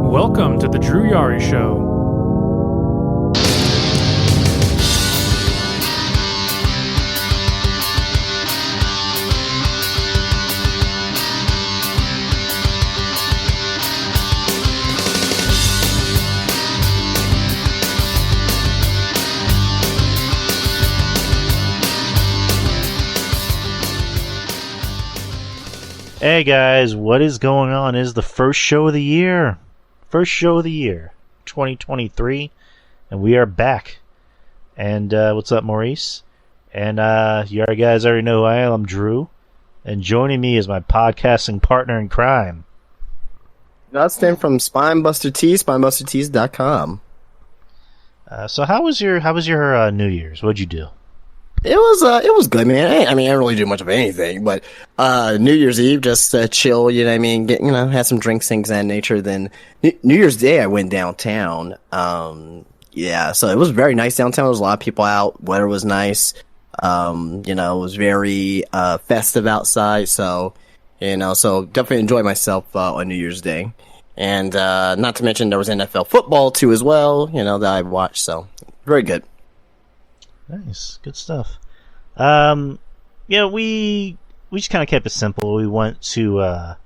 Welcome to the Drew Yari Show. Hey guys, what is going on? It is the first show of the year. 2023, and we are back. And what's up, Maurice? And you guys already know who I am. I'm Drew, and joining me is my podcasting partner in crime. Dustin from Spinebuster Tees, spinebustertees.com. So how was your New Year's? What'd you do? It was good, man. I didn't really do much of anything, but New Year's Eve, just chill, you know what I mean? Had some drinks, things of that nature. Then New Year's Day, I went downtown. So it was very nice downtown. There was a lot of people out. Weather was nice. It was very festive outside. So definitely enjoyed myself on New Year's Day. And not to mention there was NFL football too as well, that I watched. So very good. Nice, good stuff. We just kind of kept it simple. We went to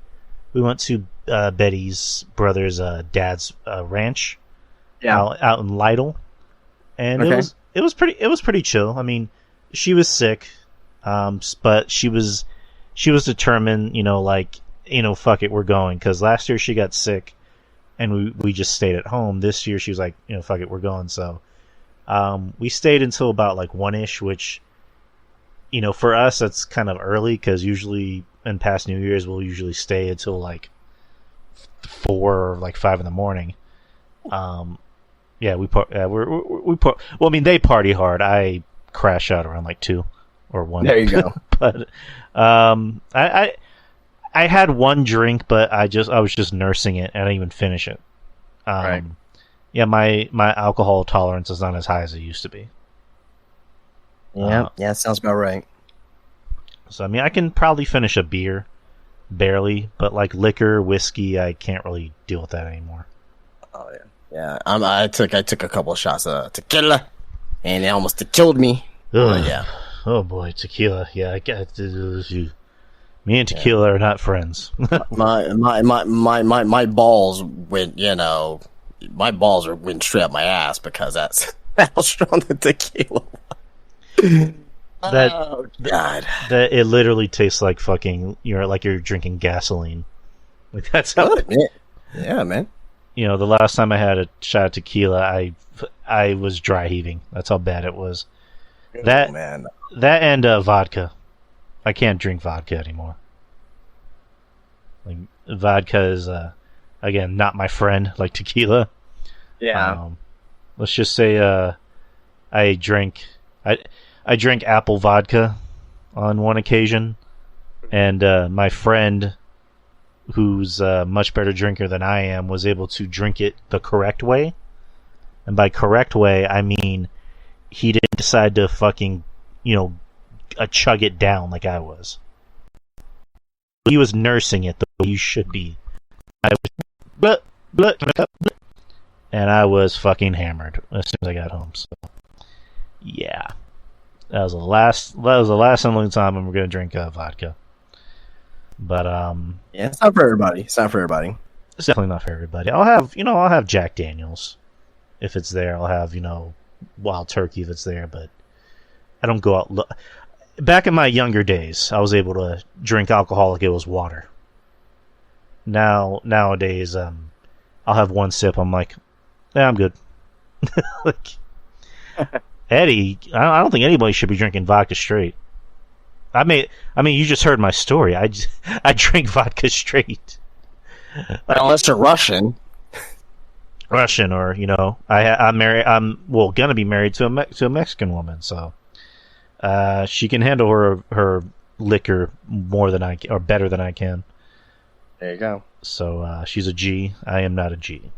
Betty's brother's dad's ranch, out in Lytle, and it was pretty chill. I mean, she was sick, but she was determined. Fuck it, we're going. Because last year she got sick, and we just stayed at home. This year she was like, fuck it, we're going. So. We stayed until about 1-ish, which, for us that's kind of early because usually in past New Year's we'll usually stay until 4 or 5 in the morning. They party hard. I crash out around 2 or 1. There you go. But I had one drink, but I was just nursing it and I didn't even finish it. Right. Yeah, my alcohol tolerance is not as high as it used to be. Yeah, sounds about right. So, I can probably finish a beer, barely, but liquor, whiskey, I can't really deal with that anymore. Oh, yeah. I took a couple of shots of tequila, and it almost killed me. Yeah. Oh, boy, tequila. Yeah, I got you. Me and tequila are not friends. my balls went, my balls went straight up my ass because that's how strong the tequila was. Oh, God. That it literally tastes like fucking, you're drinking gasoline. That's how Yeah, man. The last time I had a shot of tequila, I was dry heaving. That's how bad it was. Man. That and vodka. I can't drink vodka anymore. Vodka is again, not my friend like tequila. Yeah. Let's just say I drank apple vodka on one occasion, and my friend, who's a much better drinker than I am, was able to drink it the correct way. And by correct way, I mean he didn't decide to fucking, chug it down like I was. He was nursing it the way you should be. I was and I was fucking hammered as soon as I got home. So, yeah, that was the last and only time I'm gonna drink vodka. But yeah, it's not for everybody. It's definitely not for everybody. I'll have Jack Daniels if it's there. I'll have Wild Turkey if it's there. But I don't go out. Back in my younger days, I was able to drink alcohol like it was water. Nowadays, I'll have one sip. I'm like, yeah, I'm good. Eddie, I don't think anybody should be drinking vodka straight. You just heard my story. I drink vodka straight. Unless you're Russian, or I'm married. I'm gonna be married to a Mexican woman, so she can handle her liquor more than I can, or better than I can. There you go. So she's a G. I am not a G.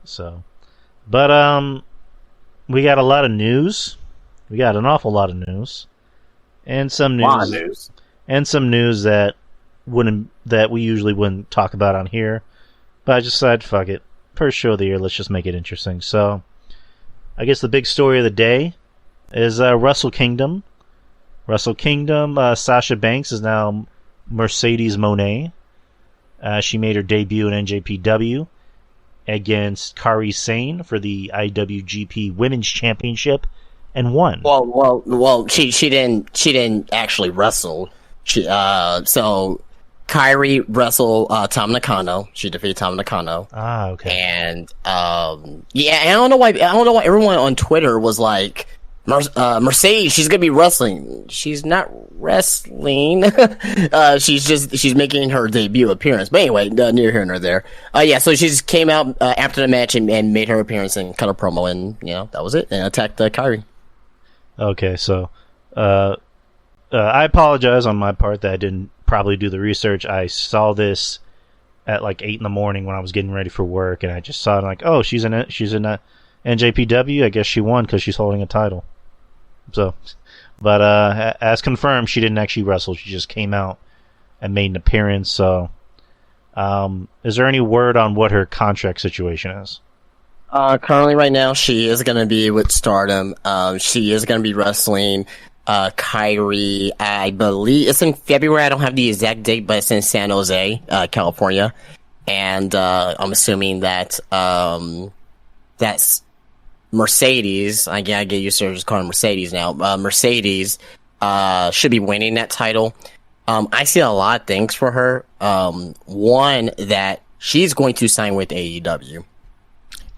So, but we got a lot of news. We got an awful lot of news, and some news that we usually wouldn't talk about on here, But I just decided, fuck it. First show of the year, let's just make it interesting. So, I guess the big story of the day is Wrestle Kingdom. Wrestle Kingdom, Sasha Banks is now Mercedes MONE. She made her debut in NJPW against Kairi Sane for the IWGP Women's Championship and won. Well, she didn't actually wrestle. So Kairi wrestled Tam Nakano. She defeated Tam Nakano. Ah, okay. And yeah, I don't know why everyone on Twitter was like, Mercedes, she's gonna be wrestling. She's not wrestling. She's making her debut appearance. But anyway, near here nor there. Yeah, so she just came out after the match and made her appearance and cut a promo, and that was it. And attacked Kairi. Okay, so I apologize on my part that I didn't probably do the research. I saw this at like 8 a.m. when I was getting ready for work, and I just saw it like, oh, she's in NJPW. I guess she won because she's holding a title. So, but as confirmed, she didn't actually wrestle. She just came out and made an appearance. So, is there any word on what her contract situation is? Currently, right now, she is going to be with Stardom. She is going to be wrestling Kairi. I believe it's in February. I don't have the exact date, but it's in San Jose, California. And I'm assuming that that's Mercedes. I get used to just calling her Mercedes now. Mercedes should be winning that title. I see a lot of things for her. One, that she's going to sign with AEW.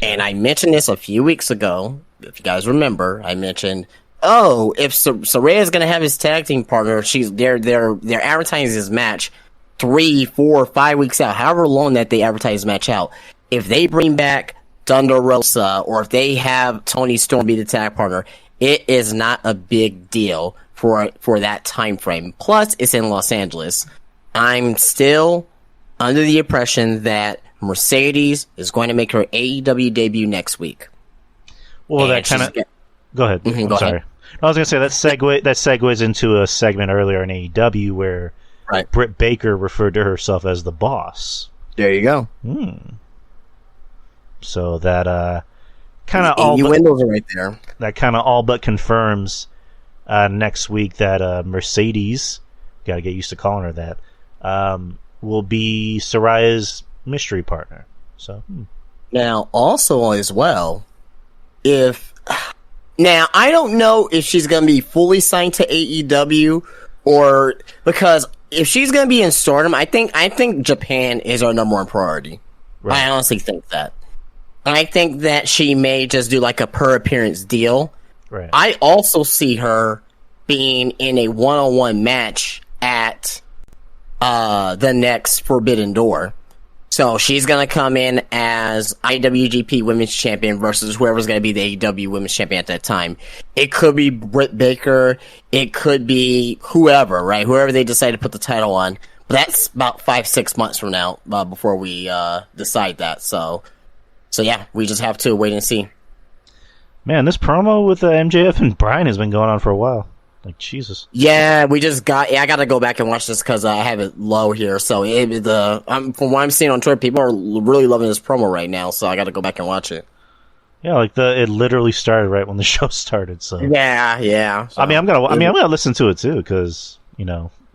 And I mentioned this a few weeks ago. If you guys remember, I mentioned, if Saraya is going to have his tag team partner, they're advertising his match 3, 4, 5 weeks out, however long that they advertise match out. If they bring back Thunder Rosa, or if they have Toni Storm be the tag partner, it is not a big deal for that time frame. Plus, it's in Los Angeles. I'm still under the impression that Mercedes is going to make her AEW debut next week. Well, that kind of... Go ahead. Mm-hmm, sorry. Ahead. I was going to say that segues into a segment earlier in AEW where Britt Baker referred to herself as the boss. There you go. So that kind of all windows are right there. That kind of all but confirms next week that Mercedes, got to get used to calling her that, will be Saraya's mystery partner. So now, also as well, now I don't know if she's going to be fully signed to AEW, or because if she's going to be in Stardom, I think Japan is our number one priority. Right. I honestly think that. I think that she may just do like a per appearance deal. Right. I also see her being in a one-on-one match at the next Forbidden Door. So she's going to come in as IWGP Women's Champion versus whoever's going to be the AEW Women's Champion at that time. It could be Britt Baker. It could be whoever, right? Whoever they decide to put the title on. But that's about 5-6 months from now before we decide that. So yeah, we just have to wait and see. Man, this promo with MJF and Bryan has been going on for a while. Like, Jesus. Yeah, I got to go back and watch this because I have it low here. So from what I'm seeing on Twitter, people are really loving this promo right now. So I got to go back and watch it. Yeah, like it literally started right when the show started. So yeah. So, I'm gonna listen to it too because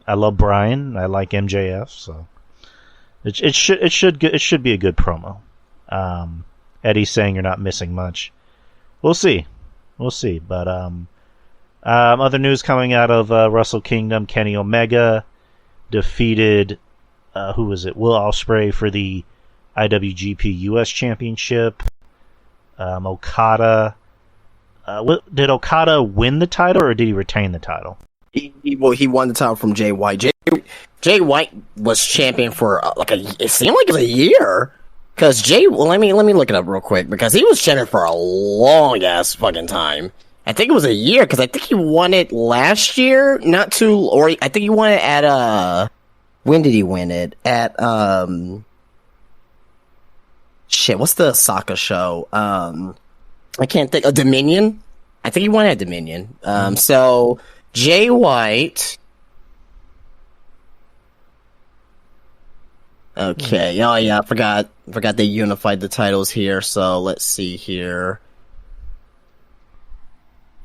I love Bryan. I like MJF. So it should be a good promo. Eddie's saying you're not missing much. We'll see. But other news coming out of Wrestle Kingdom: Kenny Omega defeated who was it? Will Ospreay for the IWGP US Championship. Okada. Did Okada win the title or did he retain the title? He won the title from Jay White. Jay White was champion for it seemed like it was a year. Because let me look it up real quick, because he was champion for a long ass fucking time. I think it was a year, because I think he won it last year, I think he won it at, when did he win it? At, what's the Osaka show? I can't think, Dominion? I think he won at Dominion. So, Jay White, Okay. Oh yeah, I forgot they unified the titles here. So let's see here.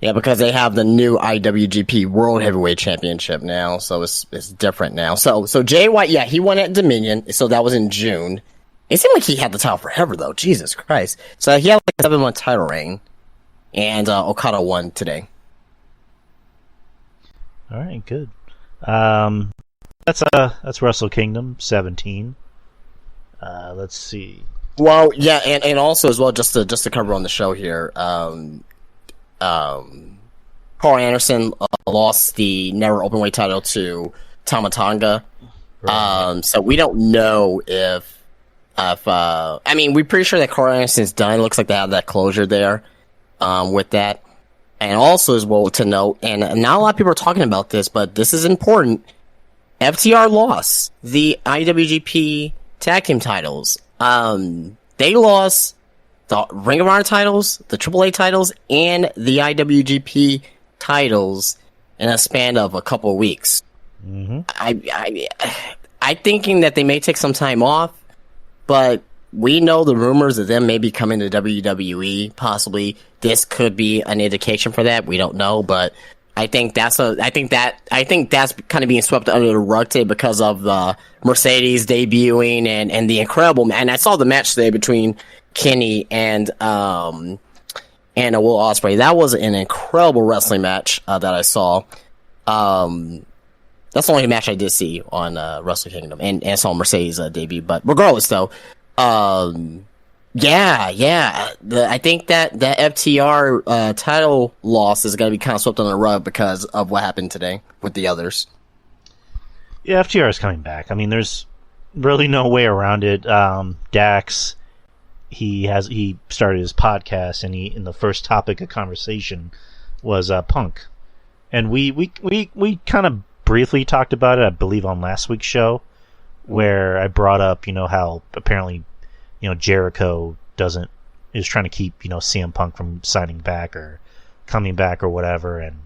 Yeah, because they have the new IWGP World Heavyweight Championship now, so it's different now. So Jay White, yeah, he won at Dominion, so that was in June. It seemed like he had the title forever though. Jesus Christ! So he had like a 7-month title reign, and Okada won today. All right, good. That's Wrestle Kingdom 17. Let's see. Well, yeah, and also as well, just to cover on the show here, Carl Anderson lost the Never Openweight title to Tama Tonga. Right. So we don't know if I mean, we're pretty sure that Carl Anderson's done. It looks like they have that closure there, with that. And also as well to note, and not a lot of people are talking about this, but this is important. FTR lost the IWGP Tag Team titles. They lost the Ring of Honor titles, the AAA titles, and the IWGP titles in a span of a couple of weeks. Mm-hmm. I'm thinking that they may take some time off, but we know the rumors of them maybe coming to WWE. Possibly this could be an indication for that. We don't know, but I think that's kind of being swept under the rug today because of the Mercedes debuting and the incredible. And I saw the match today between Kenny and Will Ospreay. That was an incredible wrestling match that I saw. That's the only match I did see on Wrestle Kingdom, and I saw Mercedes debut. But regardless, though, I think that FTR title loss is going to be kind of swept under the rug because of what happened today with the others. Yeah, FTR is coming back. I mean, there's really no way around it. Dax, he started his podcast, and in the first topic of conversation was Punk, and we kind of briefly talked about it, I believe, on last week's show, where I brought up, how apparently, Jericho is trying to keep, CM Punk from signing back or coming back or whatever, and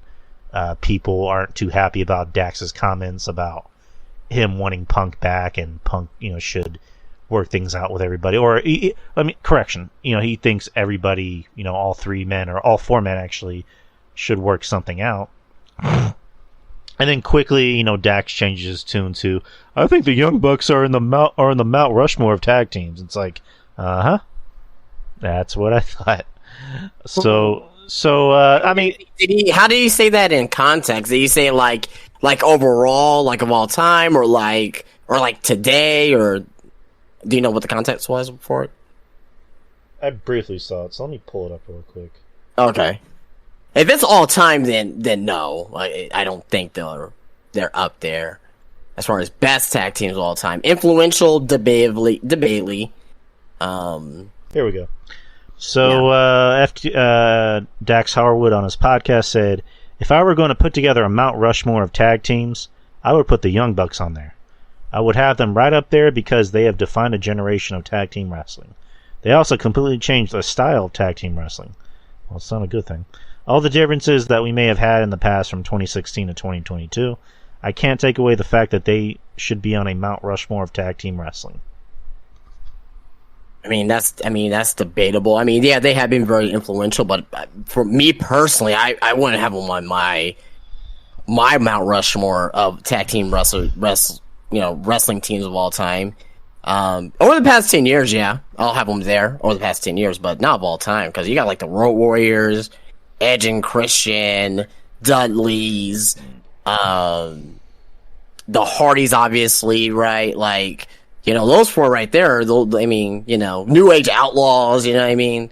people aren't too happy about Dax's comments about him wanting Punk back, and Punk, should work things out with everybody. Or, correction, he thinks everybody, all 3 men, or all 4 men actually, should work something out. And then quickly, Dax changes his tune to, I think the Young Bucks are in the Mount Rushmore of tag teams. It's like, that's what I thought. So I mean, how did he say that in context? Did he say like overall, like of all time, or like today, or do you know what the context was for it? I briefly saw it, so let me pull it up real quick. Okay. If it's all time, then no. I don't think they're up there as far as best tag teams of all time. Influential, debatably. Here we go. So Dax Harwood on his podcast said, if I were going to put together a Mount Rushmore of tag teams, I would put the Young Bucks on there. I would have them right up there because they have defined a generation of tag team wrestling. They also completely changed the style of tag team wrestling. Well, it's not a good thing. All the differences that we may have had in the past from 2016 to 2022, I can't take away the fact that they should be on a Mount Rushmore of tag team wrestling. I mean, that's debatable. I mean, yeah, they have been very influential, but for me personally, I wouldn't have them on my Mount Rushmore of tag team wrestling teams of all time. Over the past 10 years, yeah, I'll have them there over the past 10 years, but not of all time, because you got like the Road Warriors, Edge and Christian, Dudley's, the Hardys, obviously, right? Like, those 4 right there, New Age Outlaws, you know what I mean?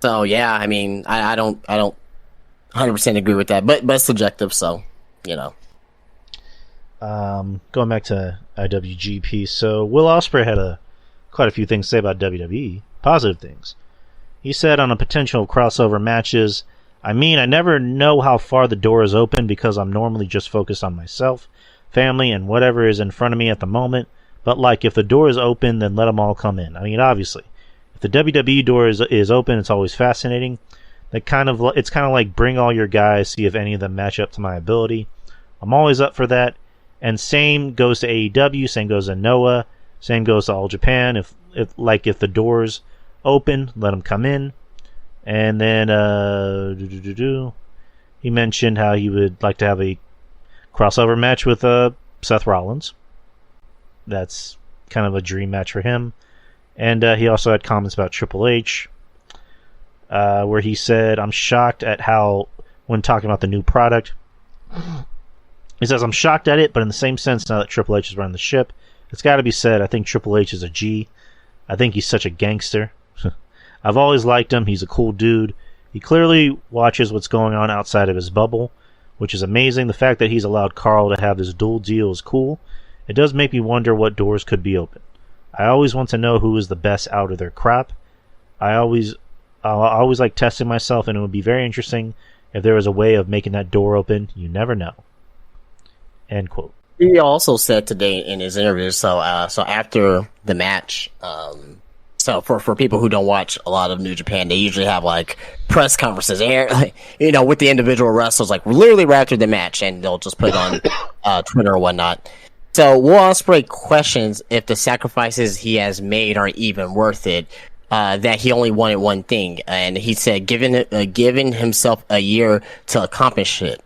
So, yeah, I mean, I don't 100% agree with that, but it's subjective, so, Going back to IWGP, so Will Ospreay had quite a few things to say about WWE, positive things. He said on a potential crossover matches, I never know how far the door is open because I'm normally just focused on myself, family, and whatever is in front of me at the moment. But if the door is open, then let them all come in. Obviously, if the WWE door is open, it's always fascinating. It's kind of like bring all your guys, see if any of them match up to my ability. I'm always up for that. And same goes to AEW, same goes to Noah, Same goes to All Japan. If the doors open, let them come in. And then he mentioned how he would like to have a crossover match with Seth Rollins. That's kind of a dream match for him. And he also had comments about Triple H, where he said, I'm shocked at how, when talking about the new product, he says, I'm shocked at it, but in the same sense, now that Triple H is running the ship, it's got to be said, I think Triple H is a G. I think he's such a gangster. I've always liked him. He's a cool dude. He clearly watches what's going on outside of his bubble, which is amazing. The fact that he's allowed Carl to have this dual deal is cool. It does make me wonder what doors could be open. I always want to know who is the best out of their crop. I always like testing myself, and it would be very interesting if there was a way of making that door open. You never know. End quote. He also said today in his interview, so after the match, so for people who don't watch a lot of New Japan, they usually have like press conferences, with the individual wrestlers, like literally right after the match, and they'll just put it on Twitter or whatnot. So Will Ospreay questions if the sacrifices he has made are even worth it. That he only wanted one thing, and he said, given himself a year to accomplish it.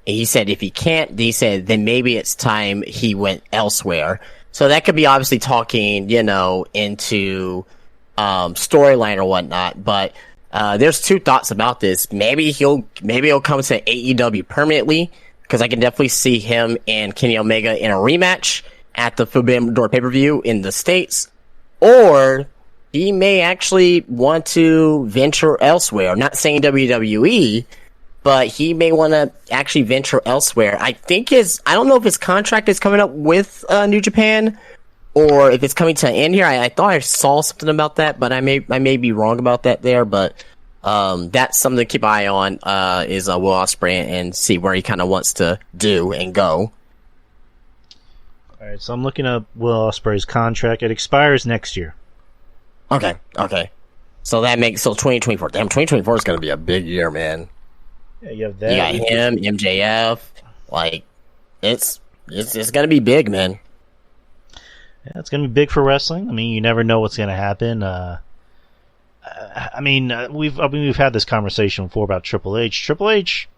And he said if he can't, he said then maybe it's time he went elsewhere. So that could be obviously talking, into storyline or whatnot. But there's two thoughts about this. Maybe he'll come to AEW permanently, because I can definitely see him and Kenny Omega in a rematch at the Forbidden Door pay-per-view in the States, or he may actually want to venture elsewhere. I'm not saying WWE, but he may want to actually venture elsewhere. I don't know if his contract is coming up with New Japan, or if it's coming to an end here. I thought I saw something about that, but I may be wrong about that there. But that's something to keep an eye on, is Will Ospreay, and see where he kind of wants to do and go. All right, so I'm looking up Will Ospreay's contract. It expires next year. Okay. So that makes 2024. Damn, 2024 is going to be a big year, man. Yeah, you have that. You got him, MJF. Like, it's going to be big, man. Yeah, it's going to be big for wrestling. I mean, you never know what's going to happen. We've had this conversation before about Triple H. Triple H,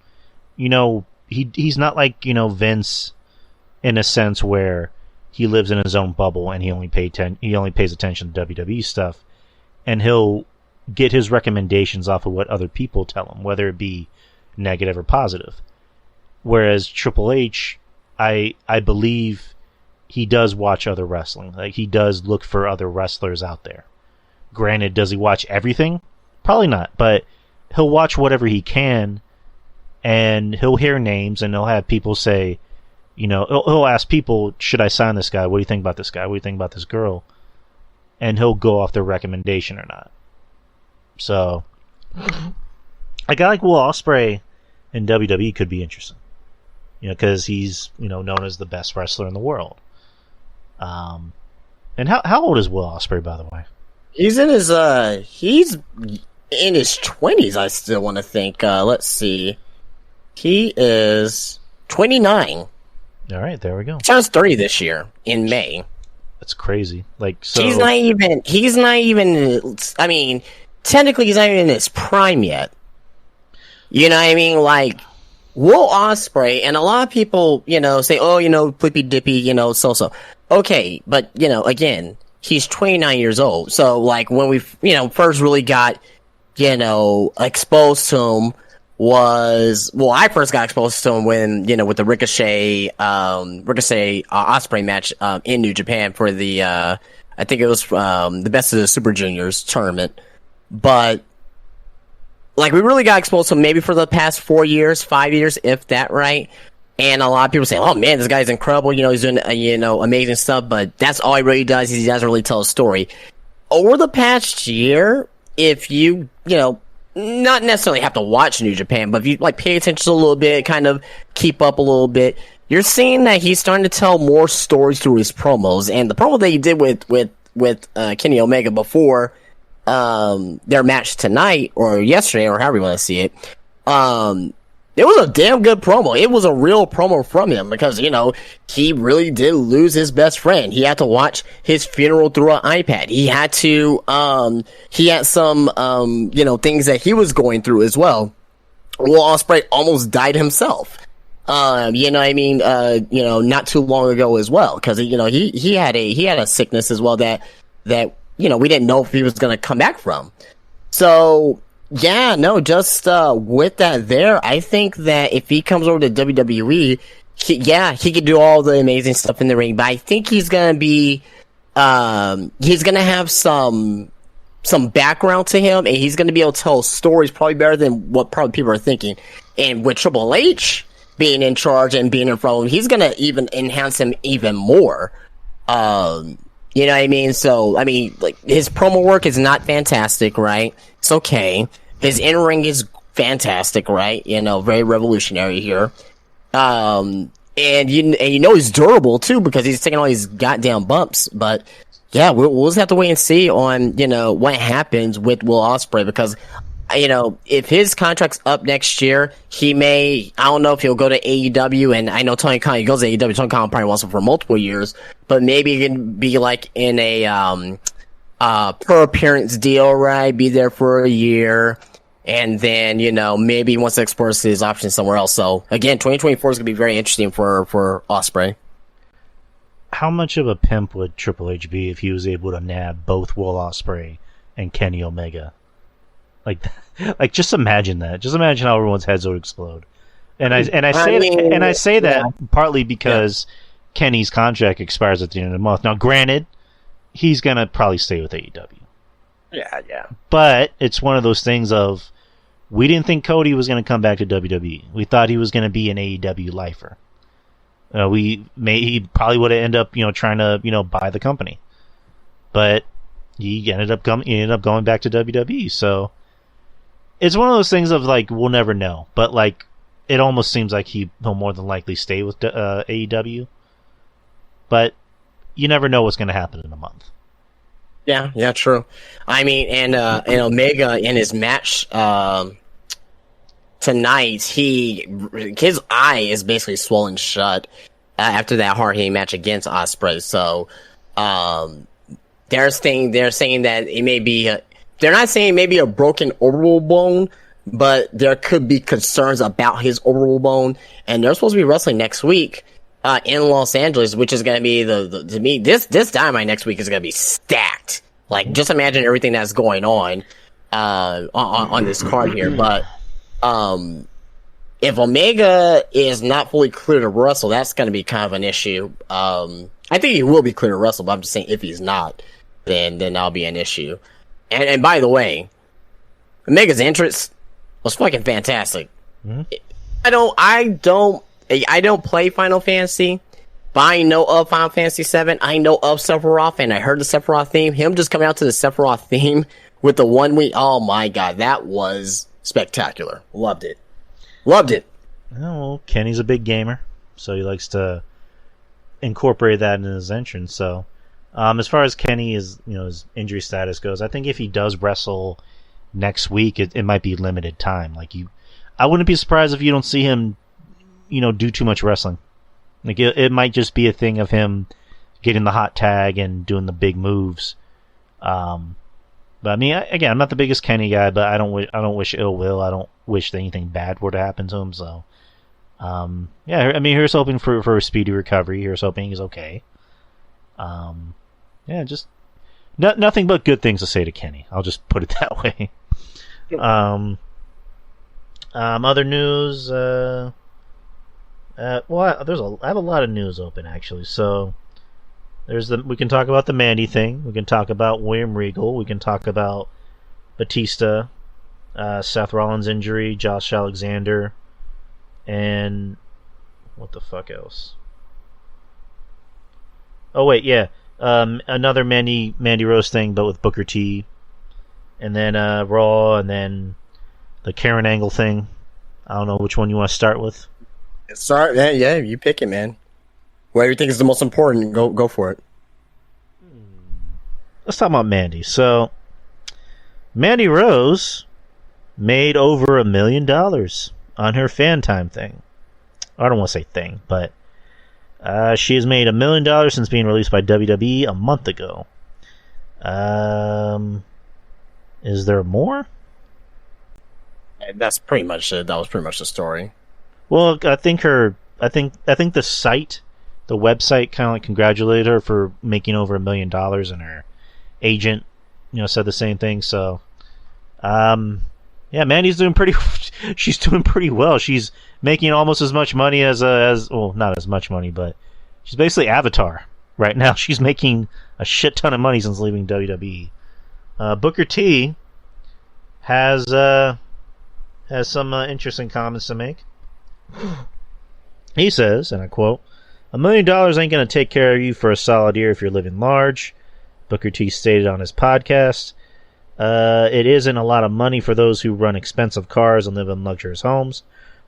he's not like, Vince, in a sense where he lives in his own bubble and he only pays attention to WWE stuff, and he'll get his recommendations off of what other people tell him, whether it be negative or positive. Whereas Triple H, I believe he does watch other wrestling. Like, he does look for other wrestlers out there. Granted, does he watch everything? Probably not, but he'll watch whatever he can, and he'll hear names, and he'll have people say, he'll ask people, should I sign this guy? What do you think about this guy? What do you think about this girl? And he'll go off their recommendation or not. So, a guy like Will Ospreay in WWE could be interesting. Because he's, known as the best wrestler in the world. And how old is Will Ospreay, by the way? He's in his 20s, I still want to think. Let's see. He is 29. All right, there we go. Turns 30 this year in May. That's crazy. So he's not even, I mean, technically he's not even in his prime yet. You know what I mean? Like, Will Ospreay, and a lot of people, say, flippy dippy, so. Okay, but, again, he's 29 years old. So, like, when we, first really got, exposed to him I first got exposed to him when, with the Ricochet Ospreay match, in New Japan for the, I think it was, the Best of the Super Juniors tournament. But, like, we really got exposed to him maybe for the past 5 years, if that right. And a lot of people say, oh man, this guy's incredible, he's doing, amazing stuff, but that's all he really does, is he doesn't really tell a story. Over the past year, if you, not necessarily have to watch New Japan, but if you, like, pay attention a little bit, kind of keep up a little bit, you're seeing that he's starting to tell more stories through his promos. And the promo that he did with Kenny Omega before, their match tonight, or yesterday, or however you want to see it, It was a damn good promo. It was a real promo from him because, he really did lose his best friend. He had to watch his funeral through an iPad. He had to, he had some, things that he was going through as well. Will Ospreay almost died himself. Not too long ago as well. Cause, he had a sickness as well that, we didn't know if he was going to come back from. So, yeah, no, just with that there, I think that if he comes over to WWE, he could do all the amazing stuff in the ring, but I think he's gonna be, he's gonna have some background to him, and he's gonna be able to tell stories probably better than what probably people are thinking. And with Triple H being in charge and being in front of him, he's gonna even enhance him even more. You know what I mean? So, like, his promo work is not fantastic, right? It's okay. His in-ring is fantastic, right? Very revolutionary here. And he's durable too because he's taking all these goddamn bumps. But yeah, we'll just have to wait and see on, what happens with Will Ospreay because, if his contract's up next year, I don't know if he'll go to AEW, and I know Tony Khan, he goes to AEW, Tony Khan probably wants him for multiple years, but maybe he can be like in a, per appearance deal, right? Be there for a year. And then, maybe he wants to explore his options somewhere else. So again, 2024 is going to be very interesting for Ospreay. How much of a pimp would Triple H be if he was able to nab both Will Ospreay and Kenny Omega? Like just imagine that. Just imagine how everyone's heads would explode. And I say that partly because Kenny's contract expires at the end of the month. Now, granted, he's gonna probably stay with AEW. Yeah. But it's one of those things of we didn't think Cody was gonna come back to WWE. We thought he was gonna be an AEW lifer. He probably would have ended up trying to buy the company, but he ended up going back to WWE. So it's one of those things of like we'll never know. But like it almost seems like he'll more than likely stay with AEW. But you never know what's going to happen in a month. Yeah, true. And Omega in his match tonight, his eye is basically swollen shut after that hard-hitting match against Ospreay. So they're saying that it may be they're not saying maybe a broken orbital bone, but there could be concerns about his orbital bone, and they're supposed to be wrestling next week. In Los Angeles, which is going to be to me, this Dynamite next week is going to be stacked. Like, just imagine everything that's going on this card here. But, if Omega is not fully clear to wrestle, that's going to be kind of an issue. I think he will be clear to wrestle, but I'm just saying if he's not, then that'll be an issue. And by the way, Omega's entrance was fucking fantastic. Mm-hmm. I don't play Final Fantasy, but I know of Final Fantasy VII. I know of Sephiroth, and I heard the Sephiroth theme. Him just coming out to the Sephiroth theme with the 1 week. Oh my god, that was spectacular. Loved it. Well, Kenny's a big gamer, so he likes to incorporate that in his entrance. So, as far as Kenny his injury status goes, I think if he does wrestle next week, it might be limited time. I wouldn't be surprised if you don't see him do too much wrestling. Like it might just be a thing of him getting the hot tag and doing the big moves. But again, I'm not the biggest Kenny guy, but I don't wish ill will. I don't wish that anything bad were to happen to him. So, here's hoping for a speedy recovery. Here's hoping he's okay. Just nothing but good things to say to Kenny. I'll just put it that way. Other news. I have a lot of news open actually. So we can talk about the Mandy thing. We can talk about William Regal. We can talk about Batista, Seth Rollins' injury, Josh Alexander, and what the fuck else? Oh wait, yeah, another Mandy Rose thing, but with Booker T, and then Raw, and then the Karen Angle thing. I don't know which one you want to start with. Sorry, man. Yeah, you pick it, man. Whatever you think is the most important, go for it. Let's talk about Mandy. So, Mandy Rose made over $1 million on her fan time thing. I don't want to say thing, but she has made $1 million since being released by WWE a month ago. Is there more? That's pretty much it. That was pretty much the story. Well, I think the site, the website, kind of like congratulated her for making over $1 million, and her agent, said the same thing. So, yeah, Mandy's doing pretty. She's doing pretty well. She's making almost as much money as not as much money, but she's basically Avatar right now. She's making a shit ton of money since leaving WWE. Booker T has some interesting comments to make. He says, and I quote, $1 million ain't going to take care of you for a solid year if you're living large. Booker T stated on his podcast, it isn't a lot of money for those who run expensive cars and live in luxurious homes.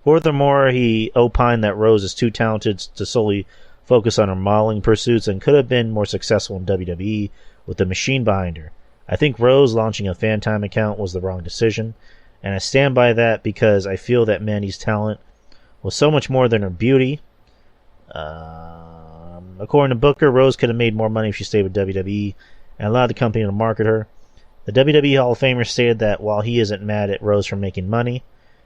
Furthermore, he opined that Rose is too talented to solely focus on her modeling pursuits and could have been more successful in WWE with the machine behind her. I think Rose launching a fan time account was the wrong decision, and I stand by that because I feel that Mandy's talent was so much more than her beauty. According to Booker, Rose could have made more money if she stayed with WWE and allowed the company to market her. The WWE Hall of Famer stated that while he isn't mad at Rose for making money,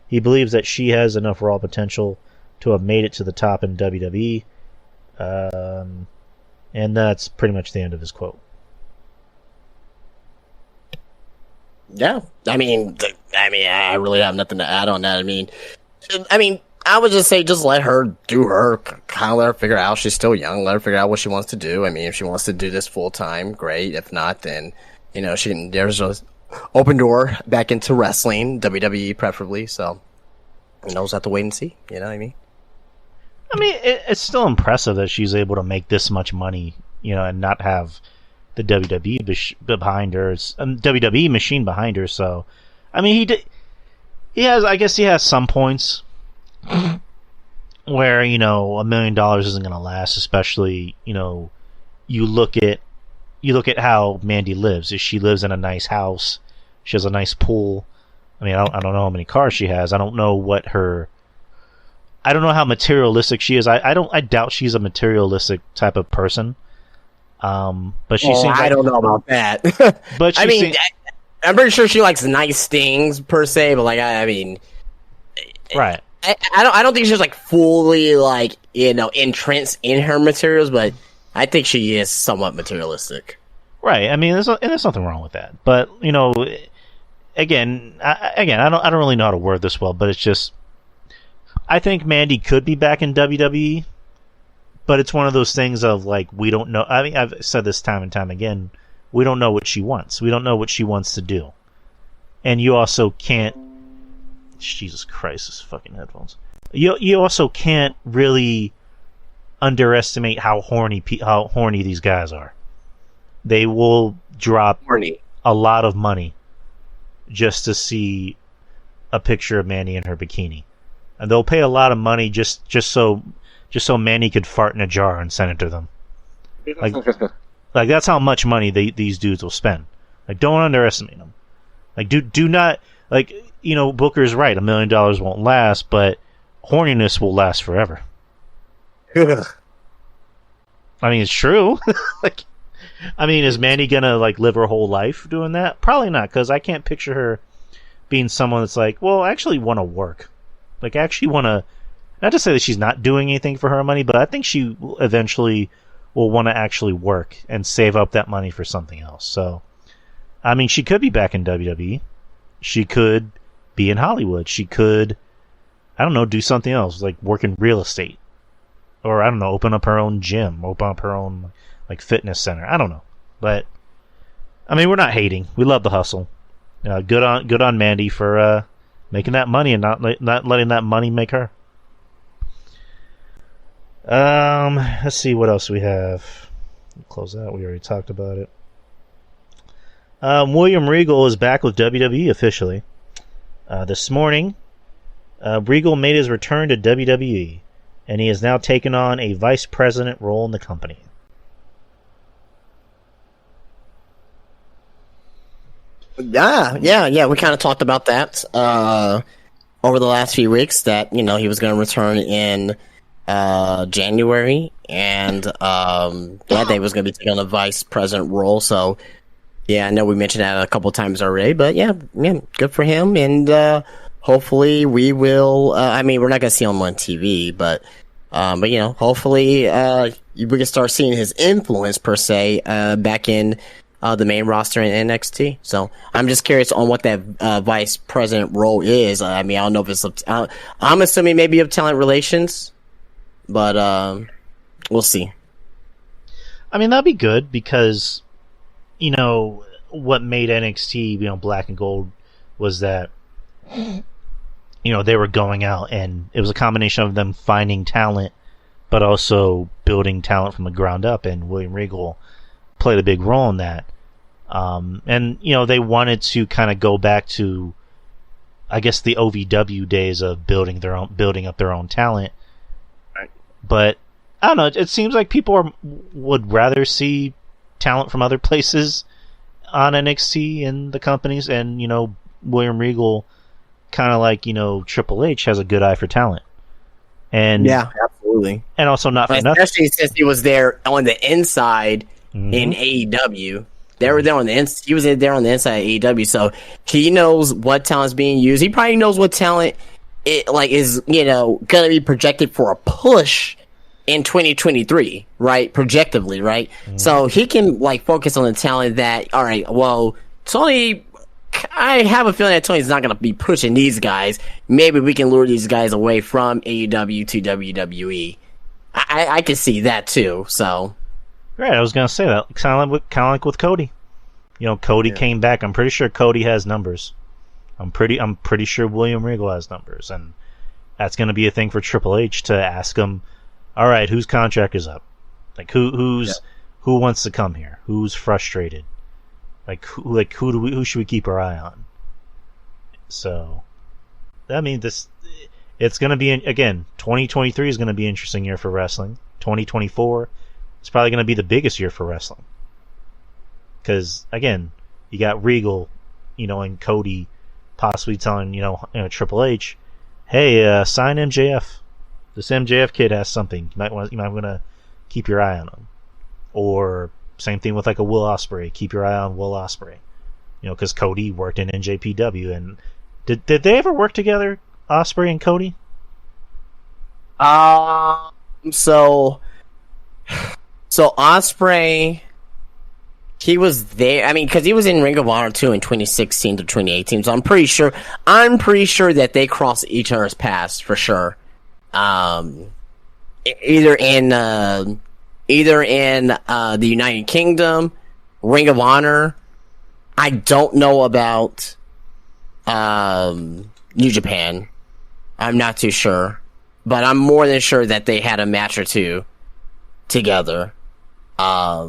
he believes that she has enough raw potential to have made it to the top in WWE. And that's pretty much the end of his quote. Yeah, I mean, I really have nothing to add on that. I mean, I would just say, just let her do her, kind of let her figure out. She's still young. Let her figure out what she wants to do. I mean, if she wants to do this full time, great. If not, then, she can, there's an open door back into wrestling, WWE preferably. So, we'll just have to wait and see. You know what I mean? It's still impressive that she's able to make this much money, and not have the WWE behind her, WWE machine behind her. So, he has some points where, $1 million isn't going to last, especially, you look at how Mandy lives. She lives in a nice house. She has a nice pool. I don't know how many cars she has. I don't know how materialistic she is. I doubt she's a materialistic type of person. But she seems I don't know about that. But I'm pretty sure she likes nice things per se, but right. I don't think she's fully entranced in her materials, but I think she is somewhat materialistic. Right. There's nothing wrong with that. But again, I don't really know how to word this well, but it's just, I think Mandy could be back in WWE, but it's one of those things of we don't know. I've said this time and time again. We don't know what she wants. We don't know what she wants to do, and you also can't. Jesus Christ, this fucking headphones. You also can't really underestimate how horny these guys are. They will drop a lot of money just to see a picture of Mandy in her bikini, and they'll pay a lot of money just so Mandy could fart in a jar and send it to them. That's how much money these dudes will spend. Don't underestimate them. Do not Booker's right. $1 million won't last, but horniness will last forever. It's true. Is Mandy gonna live her whole life doing that? Probably not, because I can't picture her being someone that's I actually want to work. I actually want to. Not to say that she's not doing anything for her money, but I think she eventually will want to actually work and save up that money for something else. So, she could be back in WWE. She could be in Hollywood. She could, do something else, work in real estate. Or, open up her own gym, open up her own, fitness center. I don't know. But, we're not hating. We love the hustle. Good on Mandy for making that money and not letting that money make her. Let's see what else we have. Close that. We already talked about it. William Regal is back with WWE officially. This morning, Regal made his return to WWE, and he has now taken on a vice president role in the company. Yeah. We kind of talked about that. over the last few weeks that he was going to return in January, and that day was going to be taking on a vice president role. So yeah, I know we mentioned that a couple times already, but yeah, good for him, and hopefully we will. I mean, we're not going to see him on TV, but hopefully we can start seeing his influence per se back in the main roster in NXT. So I'm just curious on what that vice president role is. I mean, I don't know if it's. I'm assuming maybe of talent relations, but we'll see. I mean, that'd be good because what made NXT black and gold was that they were going out, and it was a combination of them finding talent but also building talent from the ground up, and William Regal played a big role in that. And they wanted to kind of go back to, I guess, the OVW days of building up their own talent. Right. But I don't know. It seems like people would rather see talent from other places on NXT in the companies, and William Regal, kind of like Triple H, has a good eye for talent. And yeah, absolutely. And also not for nothing, especially since he was there on the inside in AEW. They were there on the he was there on the inside of AEW, so he knows what talent's being used. He probably knows what talent is going to be projected for a push in 2023, right? Projectively, right? So he can focus on the talent that, all right, well, Tony, I have a feeling that Tony's not going to be pushing these guys. Maybe we can lure these guys away from AEW to WWE. I can see that too. So, right, I was going to say that kind of like with Cody. Cody came back. I'm pretty sure Cody has numbers. I'm pretty sure William Regal has numbers, and that's going to be a thing for Triple H to ask him. All right, whose contract is up? Who wants to come here? Who's frustrated? Who should we keep our eye on? So, I mean, it's going to be, again, 2023 is going to be an interesting year for wrestling. 2024 is probably going to be the biggest year for wrestling. Because, again, you got Regal, and Cody possibly telling, Triple H, hey, sign MJF. This MJF kid has something. You might want to keep your eye on him. Or same thing with a Will Ospreay. Keep your eye on Will Ospreay. Because Cody worked in NJPW, and did they ever work together, Ospreay and Cody? So Ospreay, he was there. I mean, because he was in Ring of Honor too in 2016 to 2018. So I'm pretty sure that they crossed each other's paths for sure. Either in the United Kingdom, Ring of Honor. I don't know about New Japan. I'm not too sure, but I'm more than sure that they had a match or two together. I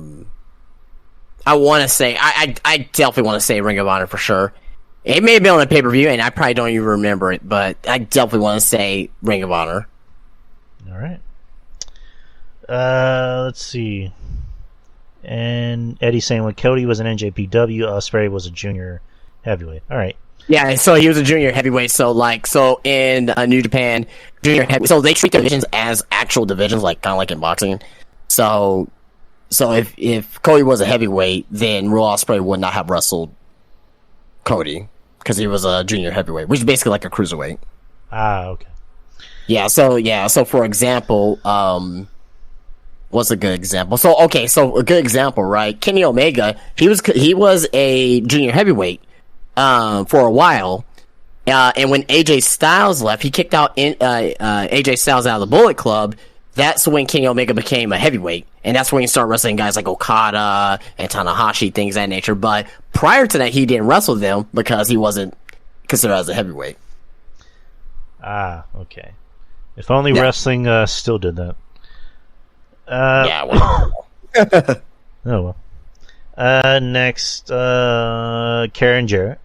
want to say I definitely want to say Ring of Honor for sure. It may have been on a pay-per-view, and I probably don't even remember it, but I definitely want to say Ring of Honor. All right. Let's see. And Eddie saying when Cody was an NJPW, Ospreay was a junior heavyweight. All right. Yeah, so he was a junior heavyweight. So in New Japan, junior heavyweight. So they treat their divisions as actual divisions, kind of like in boxing. So if Cody was a heavyweight, then Will Ospreay would not have wrestled Cody because he was a junior heavyweight, which is basically like a cruiserweight. Ah, okay. Yeah. So for example, what's a good example? So a good example, right? Kenny Omega, he was a junior heavyweight for a while, and when AJ Styles left, he kicked out AJ Styles out of the Bullet Club. That's when Kenny Omega became a heavyweight, and that's when he started wrestling guys like Okada and Tanahashi, things of that nature. But prior to that, he didn't wrestle them because he wasn't considered as a heavyweight. Ah, okay. If only wrestling still did that. Yeah. Well. Oh well. Next, Karen Jarrett.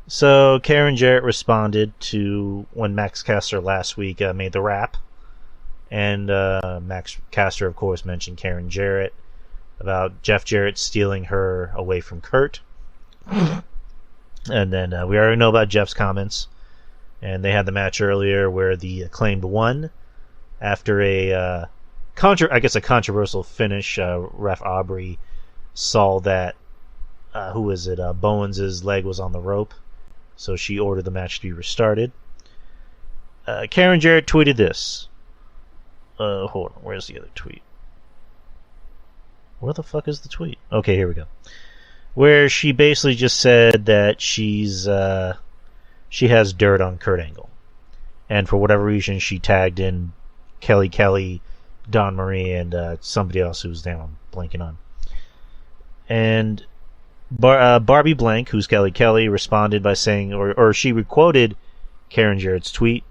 So Karen Jarrett responded to when Max Caster last week made the rap, and Max Caster, of course, mentioned Karen Jarrett about Jeff Jarrett stealing her away from Kurt. And then we already know about Jeff's comments. And they had the match earlier where the Acclaimed won after a controversial finish. Ref Aubrey saw that Bowens' leg was on the rope, so she ordered the match to be restarted. Karen Jarrett tweeted this. Hold on, where's the other tweet? Where the fuck is the tweet? Okay, here we go. Where she basically just said that she has dirt on Kurt Angle, and for whatever reason she tagged in Kelly, Dawn Marie, and somebody else who's down I'm blanking on. And Barbie Blank, who's Kelly, responded by saying, or she requoted Karen Jarrett's tweet.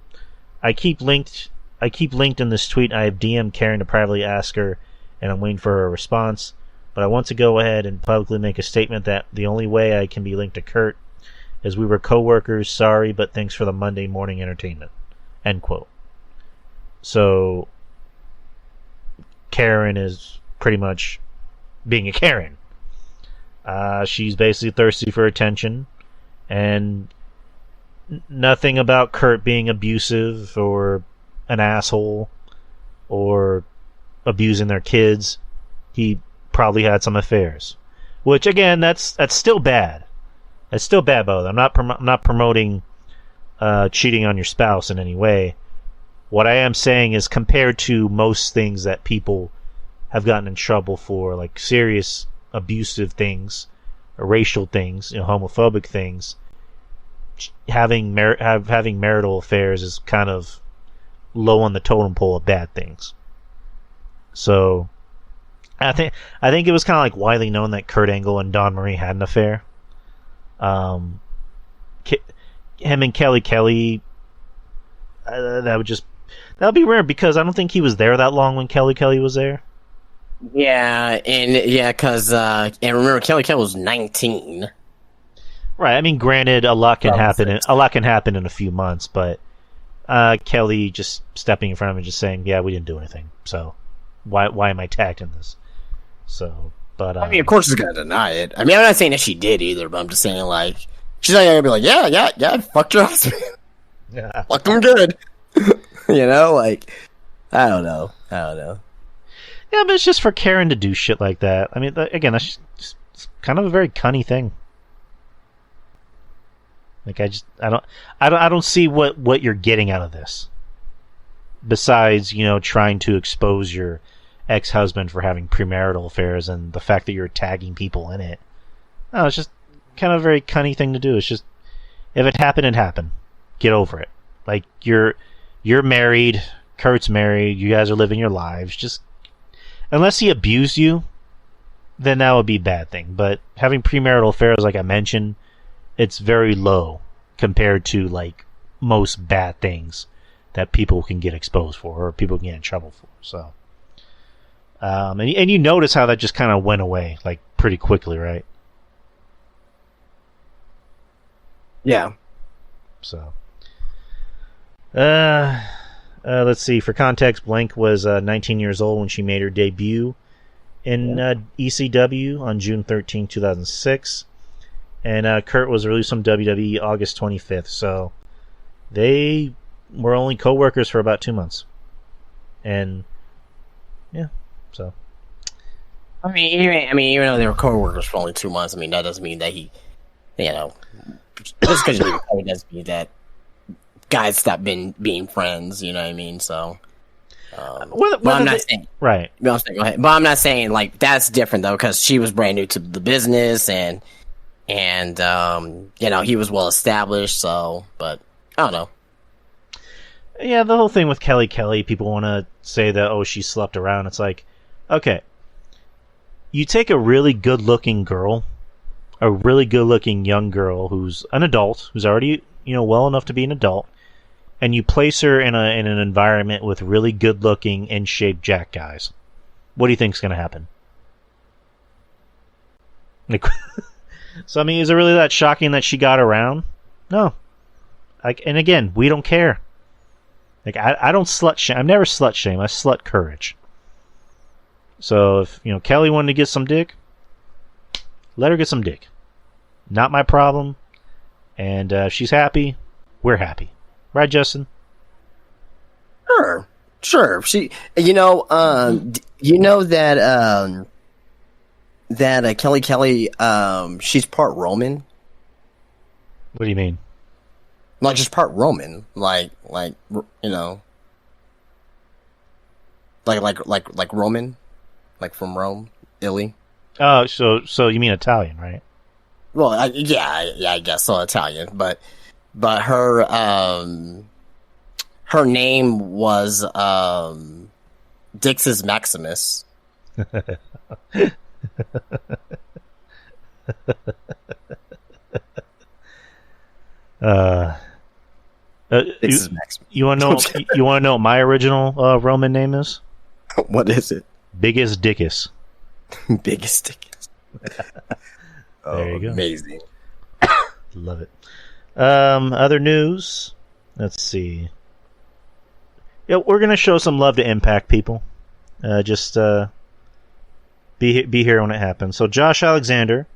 I keep linked in this tweet. I have DM'd Karen to privately ask her, and I'm waiting for her response. But I want to go ahead and publicly make a statement that the only way I can be linked to Kurt is we were co-workers. Sorry, but thanks for the Monday morning entertainment. End quote. So Karen is pretty much being a Karen. She's basically thirsty for attention, and nothing about Kurt being abusive or an asshole or abusing their kids. He probably had some affairs, which again, that's still bad. That's still bad, by the way. I'm not promoting cheating on your spouse in any way. What I am saying is, compared to most things that people have gotten in trouble for, like serious abusive things, or racial things, homophobic things, having marital affairs is kind of low on the totem pole of bad things. So I think it was kind of like widely known that Kurt Angle and Dawn Marie had an affair. Him and Kelly, that would be rare, because I don't think he was there that long when Kelly was there. Yeah, because and remember, Kelly was 19. Right. I mean, granted, a lot can happen in a few months, but Kelly just stepping in front of him and just saying, "Yeah, we didn't do anything." So why am I tagged in this? So, but I mean, of course, she's gonna deny it. I mean, I'm not saying that she did either, but I'm just saying, like, she's not gonna be like, "Yeah, I fucked your husband. Yeah, fucked him good." Like, I don't know. Yeah, but it's just for Karen to do shit like that. I mean, again, that's just kind of a very cunny thing. Like, I don't see what you're getting out of this. Besides, trying to expose your ex-husband for having premarital affairs and the fact that you're tagging people in it. No, it's just kind of a very cunny thing to do. It's just, if it happened, it happened. Get over it. Like, you're married, Kurt's married, you guys are living your lives. Just, unless he abused you, then that would be a bad thing. But having premarital affairs, like I mentioned, it's very low compared to, like, most bad things that people can get exposed for, or people can get in trouble for. So, and you notice how that just kind of went away, like, pretty quickly, right? Yeah. So, let's see. For context, Blank was 19 years old when she made her debut in ECW on June 13, 2006. And Kurt was released from WWE August 25th. So they were only co-workers for about 2 months. And yeah, so. I mean, even though they were co-workers for only 2 months, I mean, that doesn't mean that he, just because you doesn't mean that guys stop being friends, you know what I mean? So, but I'm not saying, right. Go ahead. But I'm not saying, like, that's different though, because she was brand new to the business, and he was well established. So, but I don't know. Yeah, the whole thing with Kelly, people want to say that, oh, she slept around. It's like, okay, you take a really good-looking girl, a really good-looking young girl who's an adult, who's already, well enough to be an adult, and you place her in an environment with really good-looking, in-shape jack guys. What do you think's going to happen? Like, so, I mean, is it really that shocking that she got around? No. And again, we don't care. Like, I don't slut shame. I've never slut shame. I slut courage. So if Kelly wanted to get some dick, let her get some dick. Not my problem. And if she's happy, we're happy. Right, Justin? Sure. She, that Kelly, she's part Roman. What do you mean? Like just part Roman, like Roman, like from Rome, Italy. Oh, so you mean Italian, right? Well, I guess so, Italian, but her name was Dixis Maximus. Dixis Maximus. You want to know? You want to know what my original Roman name is? What is it? Biggest Dickus. Biggest Dickus. There you go. Amazing. Love it. Other news. Let's see. Yeah, we're gonna show some love to Impact people. Just be here when it happens. So Josh Alexander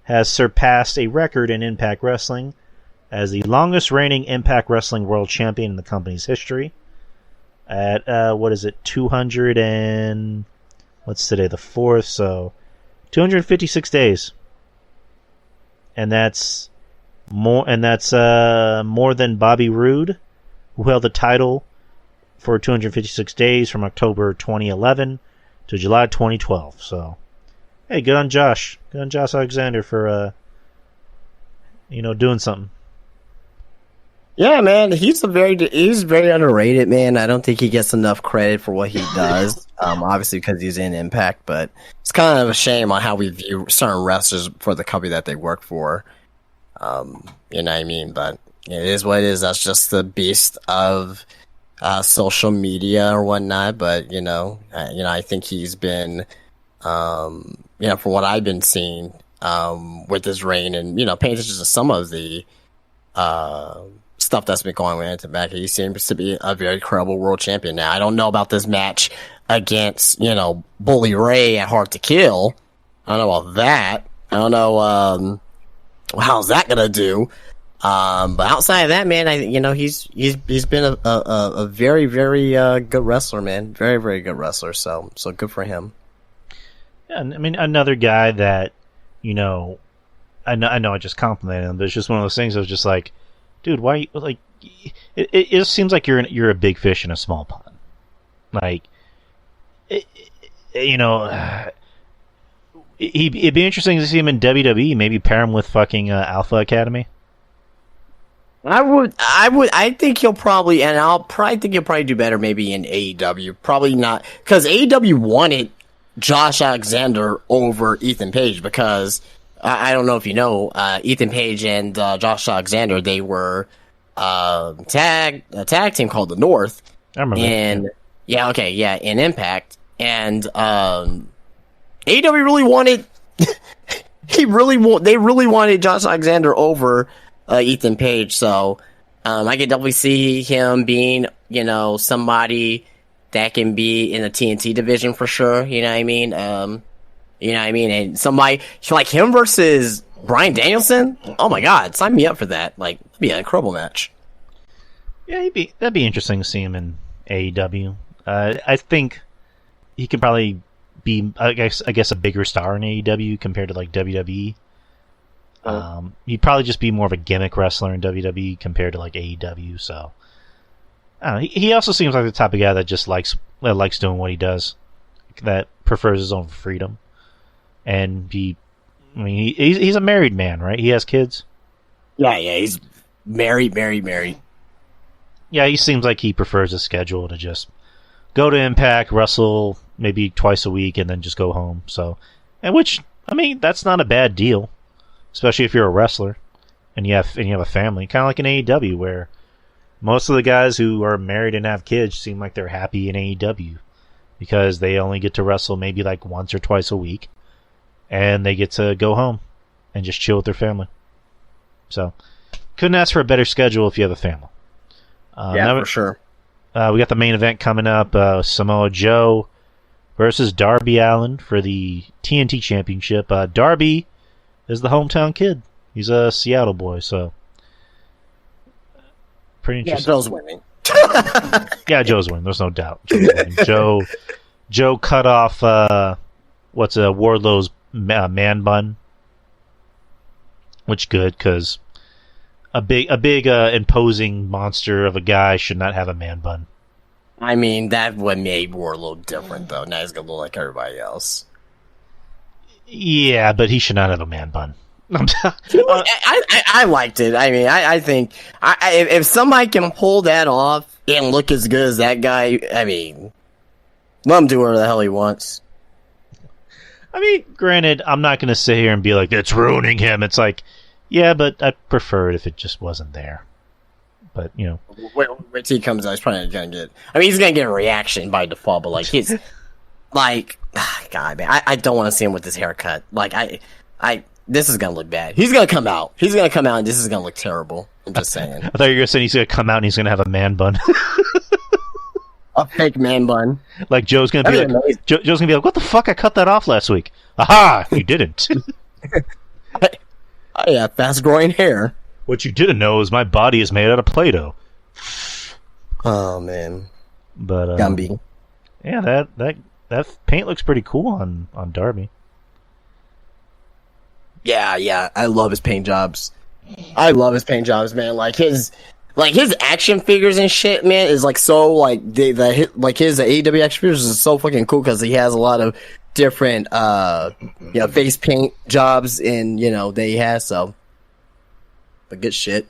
has surpassed a record in Impact Wrestling as the longest reigning Impact Wrestling World Champion in the company's history. At 200 and what's today, the 4th, so 256 days. And that's more than Bobby Roode, who held the title for 256 days from October 2011 to July 2012. So, hey, good on Josh. Good on Josh Alexander for doing something. Yeah, man, he's very underrated, man. I don't think he gets enough credit for what he does. Obviously because he's in Impact, but it's kind of a shame on how we view certain wrestlers for the company that they work for. You know what I mean? But it is what it is. That's just the beast of social media or whatnot. But I think he's been, from what I've been seeing, with his reign and paying attention to some of the stuff that's been going on into back. He seems to be a very credible world champion now. I don't know about this match against, Bully Ray at Hard to Kill. I don't know about that. I don't know how's that gonna do. But outside of that, man, he's been a very, very good wrestler, man. Very, very good wrestler. So good for him. Yeah, I mean, another guy that, I know I just complimented him, but it's just one of those things. I was just like, dude, why? Like, it just seems like you're a big fish in a small pond. Like, it'd be interesting to see him in WWE. Maybe pair him with fucking Alpha Academy. I think he'll probably, and I'll probably think he'll probably do better maybe in AEW. Probably not, because AEW wanted Josh Alexander over Ethan Page because I don't know if you know, Ethan Page and Josh Alexander, they were a tag team called the North. I remember. And in Impact, and AEW really wanted they really wanted Josh Alexander over Ethan Page. So I could definitely see him being somebody that can be in the TNT division for sure. You know what I mean? And somebody like him versus Bryan Danielson. Oh my God, sign me up for that. Like, it'd be an incredible match. Yeah, that'd be interesting to see him in AEW. I think he could probably be, I guess, a bigger star in AEW compared to like WWE. He'd probably just be more of a gimmick wrestler in WWE compared to like AEW. So, I don't know. He also seems like the type of guy that just likes doing what he does, that prefers his own freedom. And he's a married man, right? He has kids. Yeah, he's married. Yeah, he seems like he prefers a schedule to just go to Impact, wrestle maybe twice a week, and then just go home. So, that's not a bad deal, especially if you're a wrestler and you have a family, kind of like in AEW, where most of the guys who are married and have kids seem like they're happy in AEW because they only get to wrestle maybe like once or twice a week, and they get to go home and just chill with their family. So, couldn't ask for a better schedule if you have a family. For sure. We got the main event coming up, Samoa Joe versus Darby Allin for the TNT Championship. Darby is the hometown kid. He's a Seattle boy, so pretty Yeah, interesting. Joe's winning. Yeah, Joe's winning. There's no doubt. Joe cut off what's Wardlow's man bun, which good because a big imposing monster of a guy should not have a man bun. I mean, that what made Wardlow different, though. Now he's gonna look like everybody else. Yeah, but he should not have a man bun. I liked it. I mean, I think if somebody can pull that off and look as good as that guy, I mean, let him do whatever the hell he wants. I mean, granted, I'm not going to sit here and be like, it's ruining him. It's like, yeah, but I'd prefer it if it just wasn't there. But, you know. Wait till he comes out, he's probably going to get... I mean, he's going to get a reaction by default, but, like, he's... like, God, man, I don't want to see him with this haircut. Like, this is going to look bad. He's going to come out. He's going to come out, and this is going to look terrible. I'm just saying. I thought you were going to say he's going to come out and he's going to have a man bun. A fake man bun. Like, Joe's going to be like... Joe's going to be like, what the fuck? I cut that off last week. Aha! You didn't. Yeah, fast-growing hair. What you didn't know is my body is made out of Play-Doh. Oh, man. But, Gumby. yeah, that paint looks pretty cool on Darby. Yeah, I love his paint jobs. I love his paint jobs, man. Like his action figures and shit, man, is like so like his AEW action figures is so fucking cool because he has a lot of different face paint jobs and they has so. But good shit.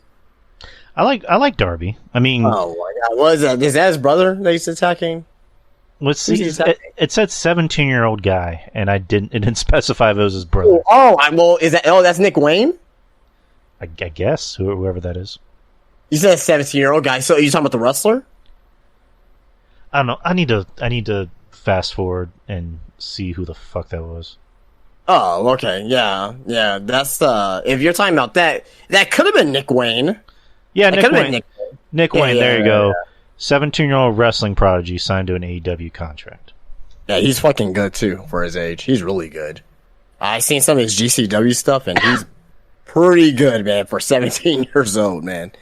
I like Darby. I mean, oh my god, what is that? Is that his brother that he's attacking? Let's see. It said 17-year-old guy, and it didn't specify if it was his brother. That's Nick Wayne? I guess whoever that is. You said a 17-year-old guy. So are you talking about the wrestler? I don't know. I need to fast forward and see who the fuck that was. Oh, okay. Yeah. That's if you're talking about that could have been Nick Wayne. Yeah, Nick Wayne. Nick Wayne. There you go. 17-year-old wrestling prodigy signed to an AEW contract. Yeah, he's fucking good too for his age. He's really good. I seen some of his GCW stuff, and he's pretty good, man, for 17 years old, man.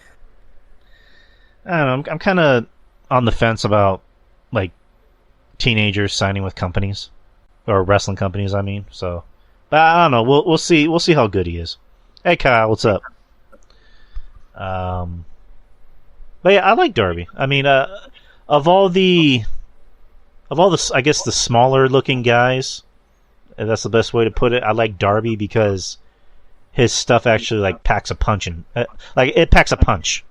I don't know. I'm kind of on the fence about like teenagers signing with companies or wrestling companies. I mean, so, but I don't know. We'll see. We'll see how good he is. Hey, Kyle, what's up? But yeah, I like Darby. I mean, of all the, I guess the smaller looking guys, if that's the best way to put it. I like Darby because his stuff actually like packs a punch it packs a punch.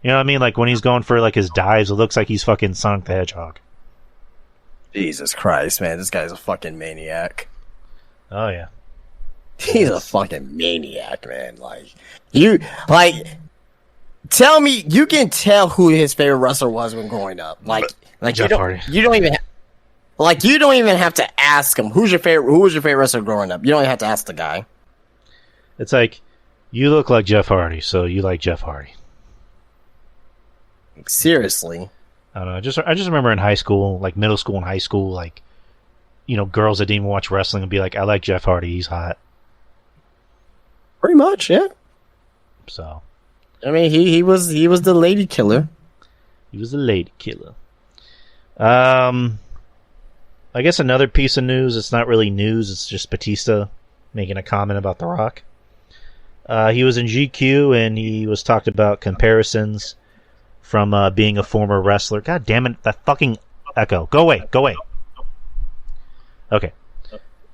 You know what I mean? Like when he's going for like his dives, it looks like he's fucking Sonic the Hedgehog. Jesus Christ, man, this guy's a fucking maniac. Oh yeah, he's a fucking maniac, man. Tell me, you can tell who his favorite wrestler was when growing up. Like Jeff Hardy. You don't even have to ask him who was your favorite wrestler growing up. You don't even have to ask the guy. It's like you look like Jeff Hardy, so you like Jeff Hardy. Seriously. I don't know. I just remember in high school, like middle school and high school, like girls that didn't even watch wrestling would be like, "I like Jeff Hardy. He's hot." Pretty much, yeah. So. I mean, he was the lady killer. He was the lady killer. I guess another piece of news. It's not really news. It's just Batista making a comment about The Rock. He was in GQ and he was talked about comparisons from being a former wrestler. God damn it! That fucking echo. Go away. Go away. Okay.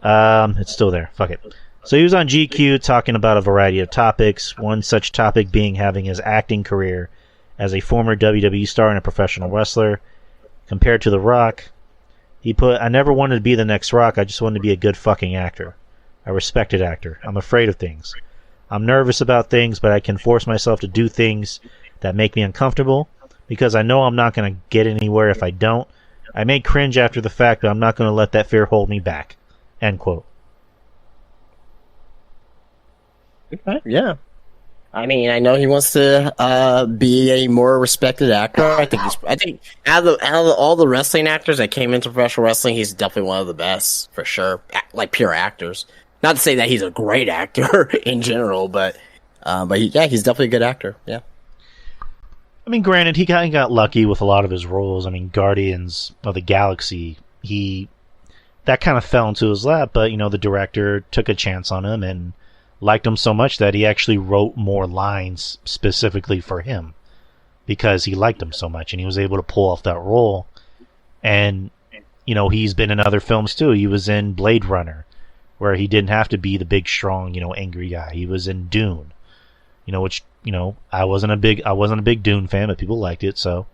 It's still there. Fuck it. So he was on GQ talking about a variety of topics, one such topic being having his acting career as a former WWE star and a professional wrestler. Compared to The Rock, he put, "I never wanted to be the next Rock, I just wanted to be a good fucking actor. A respected actor. I'm afraid of things. I'm nervous about things, but I can force myself to do things that make me uncomfortable, because I know I'm not going to get anywhere if I don't. I may cringe after the fact, but I'm not going to let that fear hold me back." End quote. Okay, yeah. I mean, I know he wants to be a more respected actor. I think out of all the wrestling actors that came into professional wrestling, he's definitely one of the best for sure. Like pure actors. Not to say that he's a great actor in general, but he's definitely a good actor. Yeah. I mean, granted, he got lucky with a lot of his roles. I mean, Guardians of the Galaxy, that kind of fell into his lap, but the director took a chance on him and liked him so much that he actually wrote more lines specifically for him because he liked him so much, and he was able to pull off that role. And he's been in other films too. He was in Blade Runner, where he didn't have to be the big, strong, angry guy. He was in Dune, which I wasn't a big Dune fan, but people liked it, so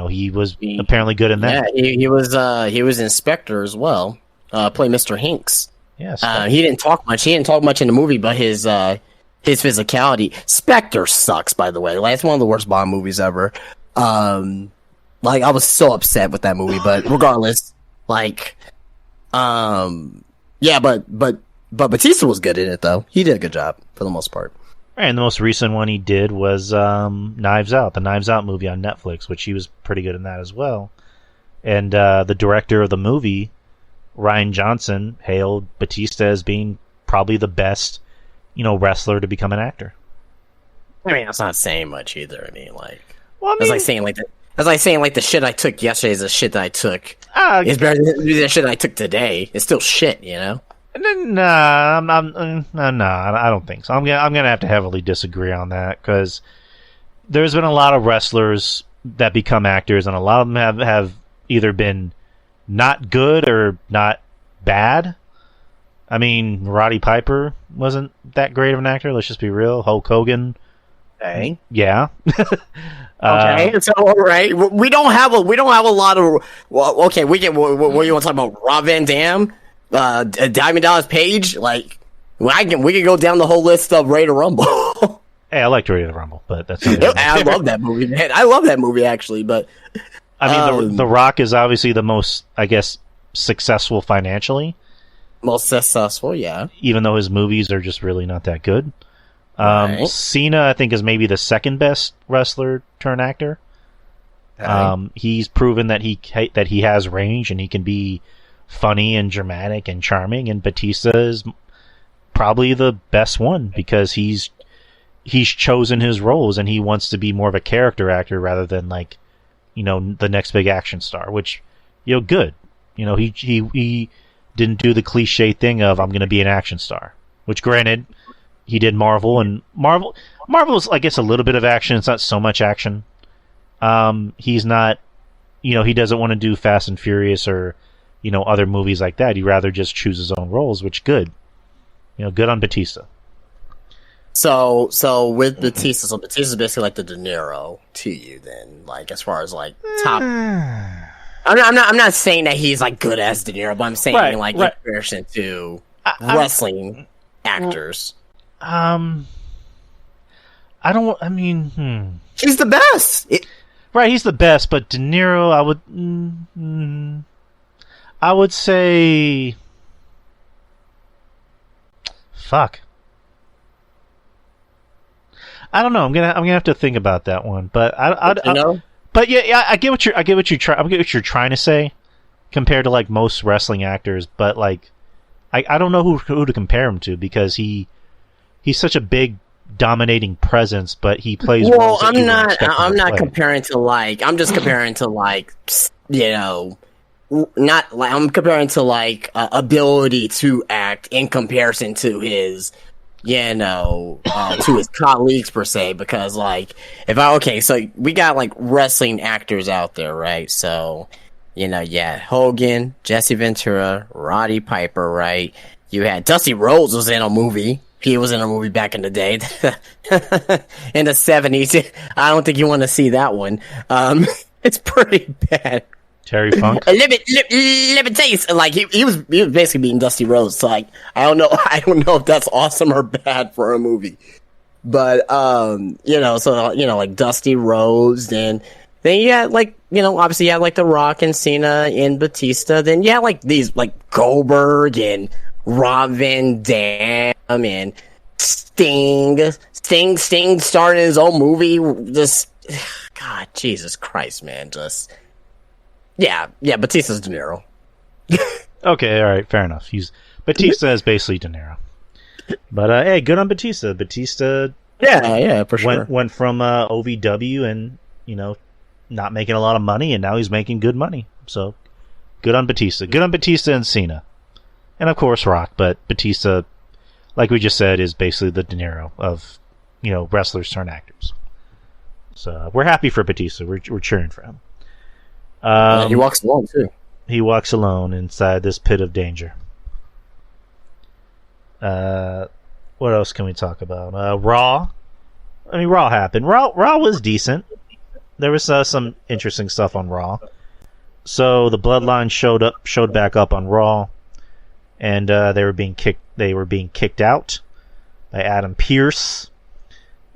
he was apparently good in that. Yeah, he was in Spectre as well. Played Mr. Hinks. Yes. He didn't talk much. He didn't talk much in the movie, but his physicality. Spectre sucks, by the way. Like, it's one of the worst Bond movies ever. Like, I was so upset with that movie, but regardless, like, yeah, but Batista was good in it, though. He did a good job for the most part. And the most recent one he did was Knives Out, the Knives Out movie on Netflix, which he was pretty good in that as well. And the director of the movie, Rian Johnson, hailed Batista as being probably the best, wrestler to become an actor. I mean, that's not saying much either. I mean, like, well, that's like saying the shit I took yesterday is the shit that I took. It's better than the shit I took today. It's still shit, Nah, I don't think so. I'm gonna have to heavily disagree on that, because there's been a lot of wrestlers that become actors, and a lot of them have either been not good or not bad. I mean, Roddy Piper wasn't that great of an actor. Let's just be real. Hulk Hogan. Hey. Yeah. Okay, so all right, we don't have a lot of. Well, okay, we can. What you want to talk about? Rob Van Dam, Diamond Dallas Page. Like, we can go down the whole list of Ready to Rumble. Hey, I liked Ready to Rumble, but that's. I love that movie, man. I love that movie actually, but I mean, the Rock is obviously the most, I guess, successful financially. Most successful, yeah. Even though his movies are just really not that good. Right. Cena, I think, is maybe the second best wrestler turned actor. Right. He's proven that he has range and he can be funny and dramatic and charming. And Batista is probably the best one because he's chosen his roles and he wants to be more of a character actor rather than like, the next big action star. Which, good. He didn't do the cliche thing of I'm going to be an action star. Which, granted, he did Marvel, and Marvel's, I guess, a little bit of action. It's not so much action. He's not, he doesn't want to do Fast and Furious or, other movies like that. He'd rather just choose his own roles, which good. Good on Batista. So with Batista, so Batista's basically like the De Niro to you, then, like, as far as like top. I'm not saying that he's like good as De Niro, but I'm saying in comparison to wrestling actors. He's the best. Right, he's the best, but De Niro, I would say, fuck. I don't know. I'm gonna have to think about that one, but but yeah, I get what you're trying to say compared to like most wrestling actors, but like I don't know who to compare him to because he's such a big dominating presence, but he plays roles that I'm not comparing to like, I'm just comparing to like, not like, I'm comparing to like ability to act in comparison to his to his colleagues per se, because like so we got like wrestling actors out there, right? So Hogan, Jesse Ventura, Roddy Piper, right? You had Dusty Rhodes was in a movie. He was in a movie back in the day, in the 70s. I don't think you want to see that one. It's pretty bad. Terry Funk. Limitations. Like he was basically being Dusty Rhodes. So like I don't know if that's awesome or bad for a movie. But like Dusty Rhodes, then you had like obviously you had like The Rock and Cena and Batista. Then you had like these like Goldberg and Rob Van Dam and Sting. Sting starred in his own movie. Just God, Jesus Christ, man. Just yeah. Batista's De Niro. Okay, all right, fair enough. Batista is basically De Niro. But hey, good on Batista. Batista. Yeah, for sure. Went from OVW and not making a lot of money, and now he's making good money. So good on Batista. Good on Batista and Cena. And of course Rock, but Batista, like we just said, is basically the De Niro of, wrestlers turn actors. So we're happy for Batista. We're cheering for him. He walks alone too. He walks alone inside this pit of danger. What else can we talk about? Raw. I mean, Raw happened. Raw was decent. There was some interesting stuff on Raw. So the Bloodline showed back up on Raw, and they were being kicked out by Adam Pearce.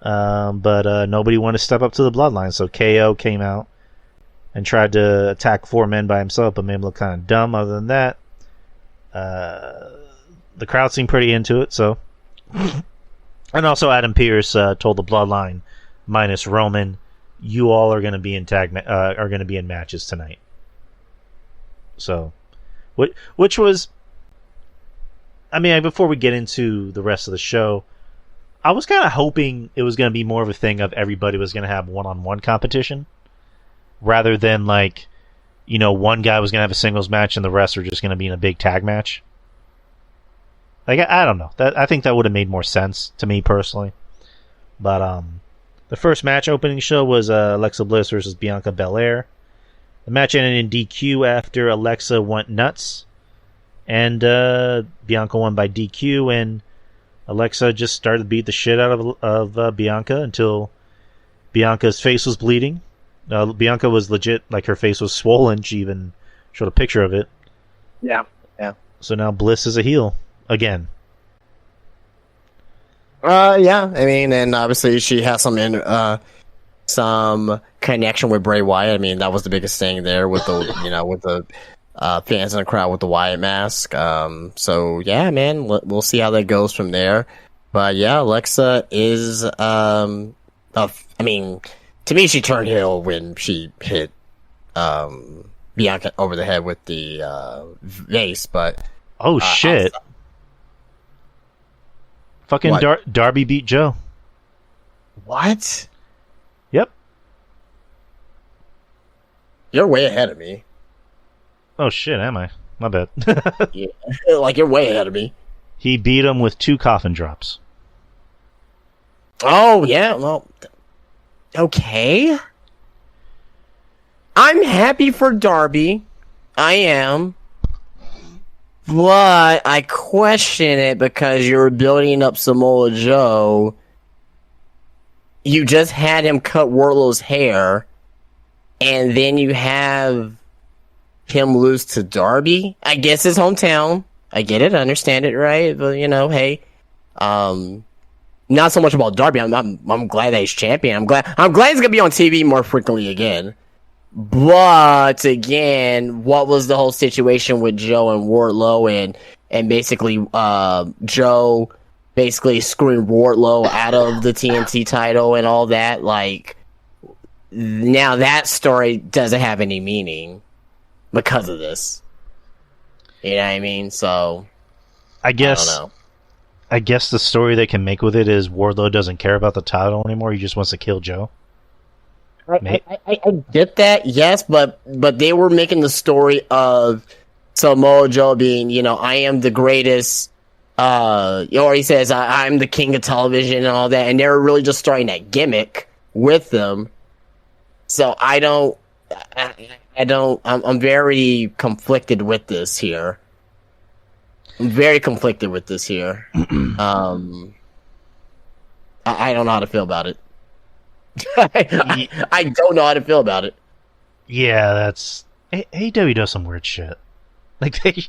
But nobody wanted to step up to the Bloodline, so KO came out and tried to attack 4 men by himself, but made him look kind of dumb. Other than that, the crowd seemed pretty into it. So, and also Adam Pearce told the Bloodline, minus Roman, you all are going to be in matches tonight. So, which was, I mean, before we get into the rest of the show, I was kind of hoping it was going to be more of a thing of everybody was going to have one-on-one competition, rather than one guy was going to have a singles match and the rest are just going to be in a big tag match. I don't know. I think that would have made more sense to me personally. But the first match opening show was Alexa Bliss versus Bianca Belair. The match ended in DQ after Alexa went nuts, and Bianca won by DQ, and Alexa just started to beat the shit out of Bianca until Bianca's face was bleeding. Bianca was legit, her face was swollen. She even showed a picture of it. Yeah. So now Bliss is a heel again. Yeah. I mean, and obviously she has some connection with Bray Wyatt. I mean, that was the biggest thing there with the fans in the crowd with the Wyatt mask. So yeah, man, we'll see how that goes from there. But yeah, Alexa is, I mean, to me, she turned heel when she hit Bianca over the head with the vase. But shit! Fucking Darby beat Joe. What? Yep. You're way ahead of me. Oh shit, am I? My bad. Yeah. You're way ahead of me. He beat him with 2 coffin drops. Oh, yeah, well, okay. I'm happy for Darby. I am. But I question it because you're building up Samoa Joe. You just had him cut Wardlow's hair, and then you have him lose to Darby. I guess his hometown. I get it, I understand it, right? But hey, not so much about Darby. I'm glad that he's champion. I'm glad he's gonna be on TV more frequently again. But again, what was the whole situation with Joe and Wardlow and basically Joe basically screwing Wardlow out of the TNT title and all that? Now that story doesn't have any meaning because of this. You know what I mean? So I don't know. I guess the story they can make with it is Wardlow doesn't care about the title anymore. He just wants to kill Joe. I get that, yes, but they were making the story of Samoa Joe being, I am the greatest, or he says, I'm the king of television and all that, and they were really just starting that gimmick with them. So I'm very conflicted with this here. I don't know how to feel about it. I don't know how to feel about it. Yeah, that's AEW does some weird shit. Again,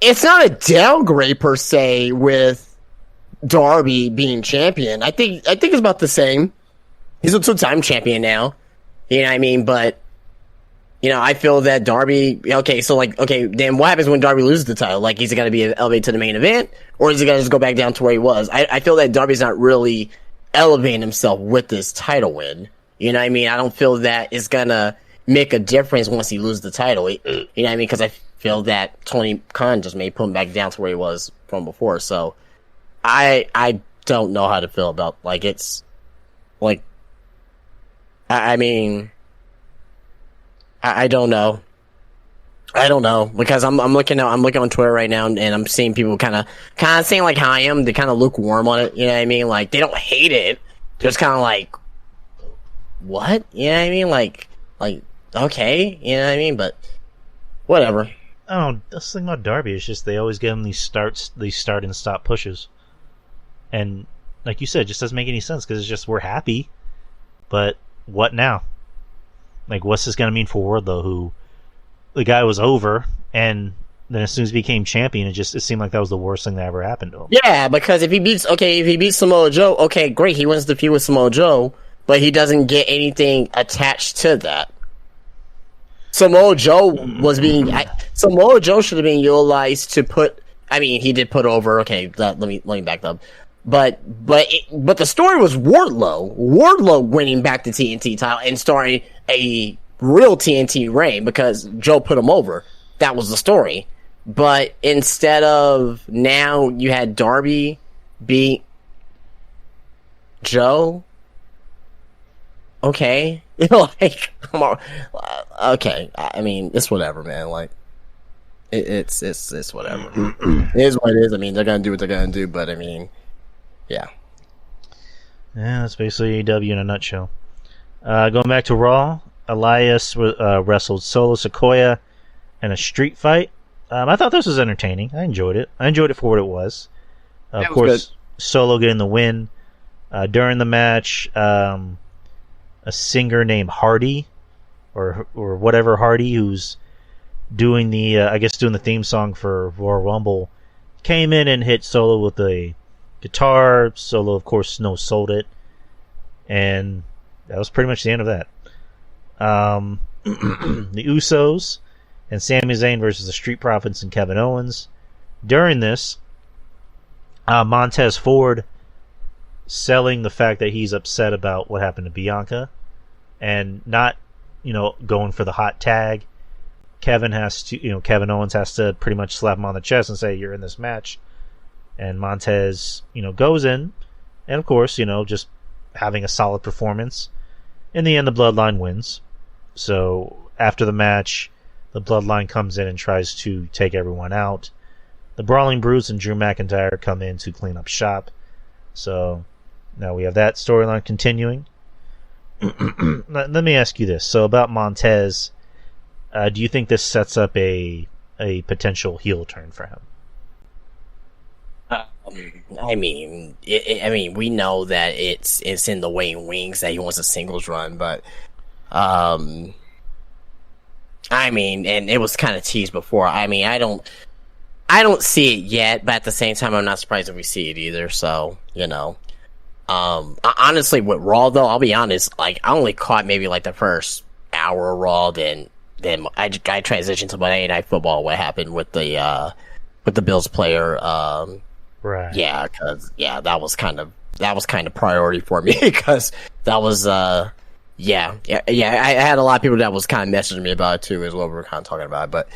it's not a downgrade per se with Darby being champion. I think it's about the same. He's a 2-time champion now. You know what I mean? But I feel that Darby. Okay, so then what happens when Darby loses the title? Is he gonna be elevated to the main event, or is he gonna just go back down to where he was? I feel that Darby's not really elevating himself with this title win. You know what I mean? I don't feel that it's gonna make a difference once he loses the title. You know what I mean? Because I feel that Tony Khan just may put him back down to where he was from before. So I don't know how to feel about Like, I mean, I don't know. I don't know, because I'm looking on Twitter right now, and I'm seeing people kind of saying like how I am. They kind of lukewarm on it. You know what I mean? Like, they don't hate it. Just kind of like, what? You know what I mean? Like, okay, you know what I mean? But whatever. Oh, that's the thing about Darby. It's just they always give him these start and stop pushes, and like you said, it just doesn't make any sense because it's just we're happy, but what now? Like, what's this going to mean for Wardlow, who the guy was over, and then as soon as he became champion, it seemed like that was the worst thing that ever happened to him. Yeah, because if he beats Samoa Joe, okay, great, he wins the feud with Samoa Joe, but he doesn't get anything attached to that. Samoa Joe Samoa Joe should have been utilized to put. I mean, he did put over. Okay, let me back up. But the story was Wardlow winning back the TNT title and starting a real TNT reign because Joe put him over. That was the story. But instead of, now you had Darby beat Joe. Okay. Like, come on. Okay. I mean, it's whatever, man. Like, it's whatever. It is what it is. I mean, they're gonna do what they're gonna do, but I mean, yeah. Yeah, that's basically AEW in a nutshell. Going back to Raw, Elias wrestled Solo Sikoa in a street fight. I thought this was entertaining. I enjoyed it. I enjoyed it for what it was. Of course, Solo getting the win. During the match, a singer named Hardy, or whatever Hardy, who's doing the theme song for Royal Rumble, came in and hit Solo with a guitar. Solo, of course, no-sold it, and that was pretty much the end of that. The Usos and Sami Zayn versus the Street Profits and Kevin Owens. During this, Montez Ford selling the fact that he's upset about what happened to Bianca and not, going for the hot tag. Kevin Owens has to pretty much slap him on the chest and say, you're in this match. And Montez, goes in, and of course, just having a solid performance. In the end, the Bloodline wins. So after the match, the Bloodline comes in and tries to take everyone out. The Brawling Brutes and Drew McIntyre come in to clean up shop. So now we have that storyline continuing. Let me ask you this. So about Montez, do you think this sets up a potential heel turn for him? I mean, we know that it's in the waiting wings that he wants a singles run, but I mean, and it was kind of teased before. I mean, I don't see it yet, but at the same time, I'm not surprised if we see it either. So, honestly, with Raw though, I'll be honest, like, I only caught maybe like the first hour of Raw, then I transitioned to Monday Night Football. What happened with the Bills player? Right. Yeah, because that was kind of priority for me because that was I had a lot of people that was kind of messaging me about it too, is what we were kind of talking about. But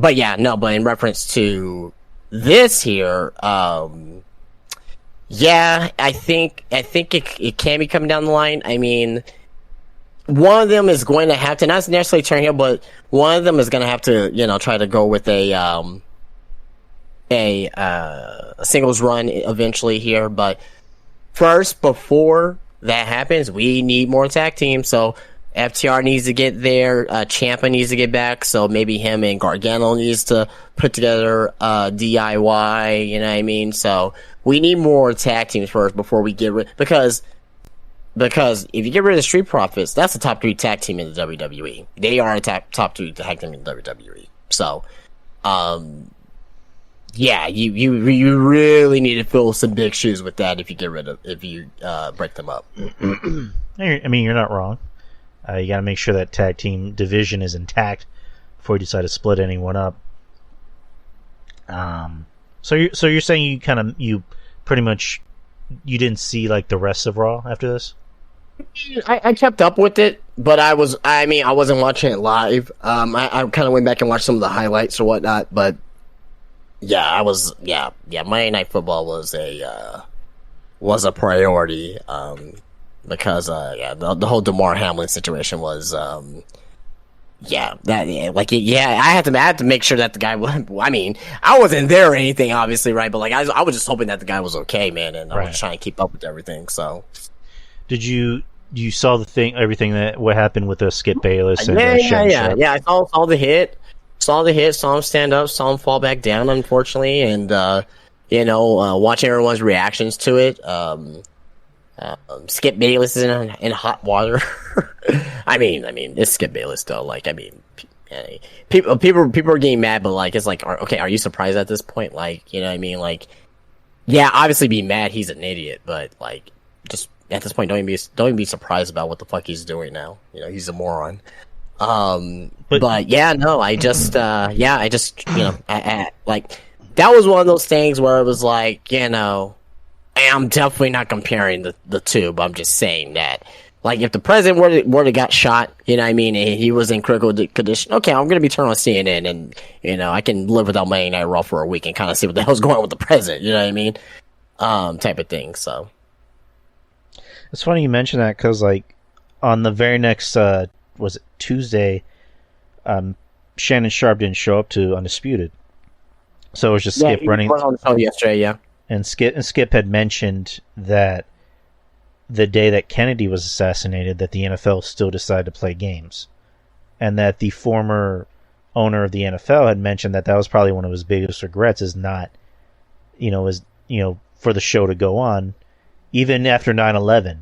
in reference to this here, I think it can be coming down the line. I mean, one of them is going to have to, not necessarily turn heel, but one of them is going to have to, try to go with a singles run eventually here. But first, before that happens, we need more tag teams. So FTR needs to get there. Ciampa needs to get back. So maybe him and Gargano needs to put together DIY. You know what I mean? So we need more tag teams first before we get rid. Because if you get rid of the Street Profits, that's the top 3 tag team in the WWE. They are a top 3 tag team in the WWE. So, you really need to fill some big shoes with that if you break them up. I mean, you're not wrong. You got to make sure that tag team division is intact before you decide to split anyone up. So you're saying you pretty much you didn't see like the rest of Raw after this? I kept up with it, but I wasn't watching it live. I kind of went back and watched some of the highlights or whatnot, but Monday Night Football was was a priority. Because the whole DeMar Hamlin situation was I had to make sure that the guy was. I mean, I wasn't there or anything, obviously, right? But like, I was just hoping that the guy was okay, man, and I was trying to keep up with everything. So, did you saw everything what happened with Skip Bayless? And, yeah. I saw the hit, saw him stand up, saw him fall back down, unfortunately, and watching everyone's reactions to it. Skip Bayless is in hot water. I mean, it's Skip Bayless though. Like, I mean, people are getting mad, but like, it's like, are you surprised at this point? Like, you know what I mean? Like, yeah, obviously be mad. He's an idiot, but like, just at this point, don't even be surprised about what the fuck he's doing now. You know, he's a moron. But yeah, no, I just like, that was one of those things where it was like, I'm definitely not comparing the two, but I'm just saying that, like, if the president were to got shot, you know what I mean, and he was in critical condition, okay, I'm going to be turning on CNN, and, I can live without Monday Night Raw for a week and kind of see what the hell's going on with the president, you know what I mean? Type of thing, so. It's funny you mention that, because, like, on the very next, was it Tuesday, Shannon Sharp didn't show up to Undisputed. So it was just Skip running. He was on the show yesterday, yeah. And Skip had mentioned that the day that Kennedy was assassinated, that the NFL still decided to play games, and that the former owner of the NFL had mentioned that was probably one of his biggest regrets, is not, for the show to go on, even after 9/11.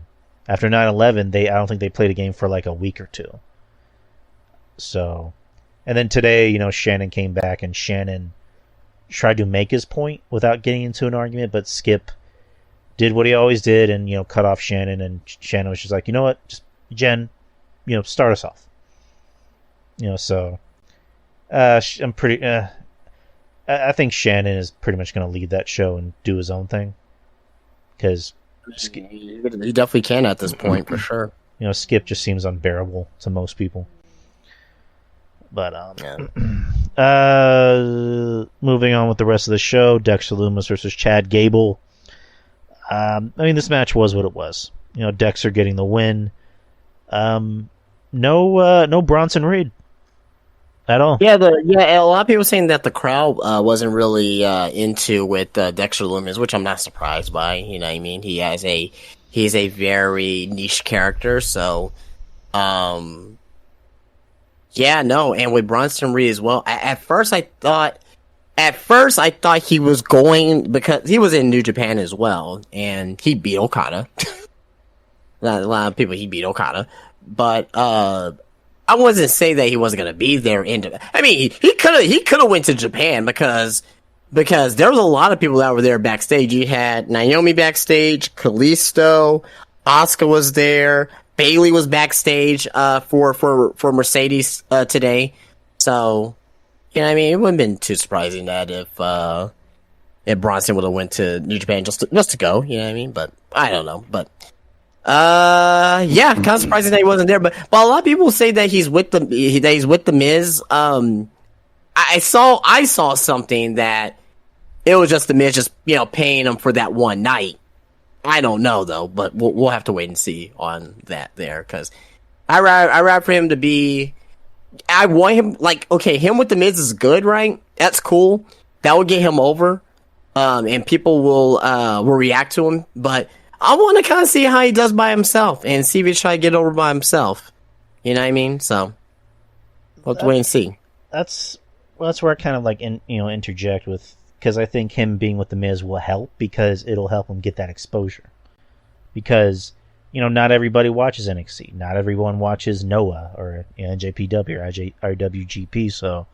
After 9/11, I don't think they played a game for like a week or two. So, and then today, Shannon came back and Shannon tried to make his point without getting into an argument, but Skip did what he always did and, cut off Shannon, and Shannon was just like, you know what, just Jen, start us off. So I'm pretty, I think Shannon is pretty much going to lead that show and do his own thing. Because he definitely can at this point, for sure. Skip just seems unbearable to most people. But moving on with the rest of the show, Dexter Lumis versus Chad Gable. This match was what it was. Dexter getting the win. No Bronson Reed at all. Yeah, a lot of people saying that the crowd wasn't really into with Dexter Lumis, which I'm not surprised by. You know what I mean? He's a very niche character, so. Yeah, no, and with Bronson Reed as well. At first I thought he was going, because he was in New Japan as well, and he beat Okada. A lot of people, he beat Okada, but I wasn't saying that he wasn't going to be there. He could have went to Japan because there was a lot of people that were there backstage. You had Naomi backstage, Kalisto, Asuka was there. Bailey was backstage for Mercedes today, so it wouldn't have been too surprising that if Bronson would have went to New Japan just to go, you know what I mean? But I don't know, but kind of surprising that he wasn't there. But a lot of people say that he's with the Miz. I saw something that it was just the Miz just paying him for that one night. I don't know though, but we'll have to wait and see on that there, because I rather for him to be. I want him, like, okay, him with the Miz is good, right? That's cool. That will get him over, and people will react to him. But I want to kind of see how he does by himself and see if he try to get over by himself. You know what I mean? So we'll have to wait and see. That's where I kind of like interject with. Because I think him being with the Miz will help, because it'll help him get that exposure. Because, not everybody watches NXT. Not everyone watches NOAH or NJPW or IWGP. So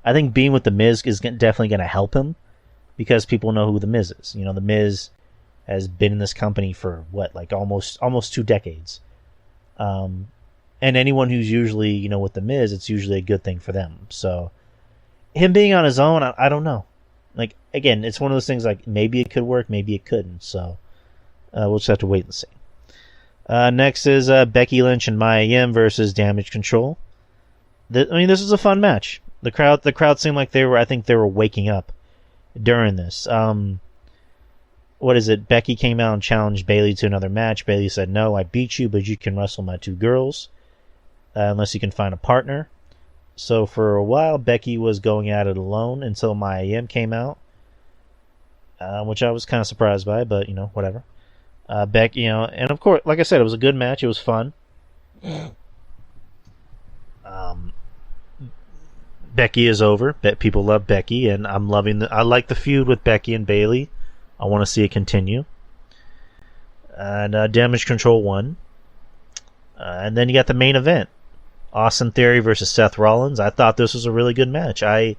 I think being with the Miz is definitely going to help him, because people know who the Miz is. The Miz has been in this company for almost 2 decades. And anyone who's usually, with the Miz, it's usually a good thing for them. So him being on his own, I don't know. Like, again, it's one of those things, like, maybe it could work, maybe it couldn't. So we'll just have to wait and see. Next is Becky Lynch and Mia Yim versus Damage Control. This was a fun match. The crowd seemed like they were waking up during this. What what is it? Becky came out and challenged Bayley to another match. Bayley said, "No, I beat you, but you can wrestle my two girls unless you can find a partner." So for a while, Becky was going at it alone until My AM came out, which I was kind of surprised by, but whatever. Becky, and of course, like I said, it was a good match. It was fun. Becky is over. People love Becky, and I'm loving I like the feud with Becky and Bayley. I want to see it continue. And Damage Control won. And then you got the main event. Austin Theory versus Seth Rollins. I thought this was a really good match. I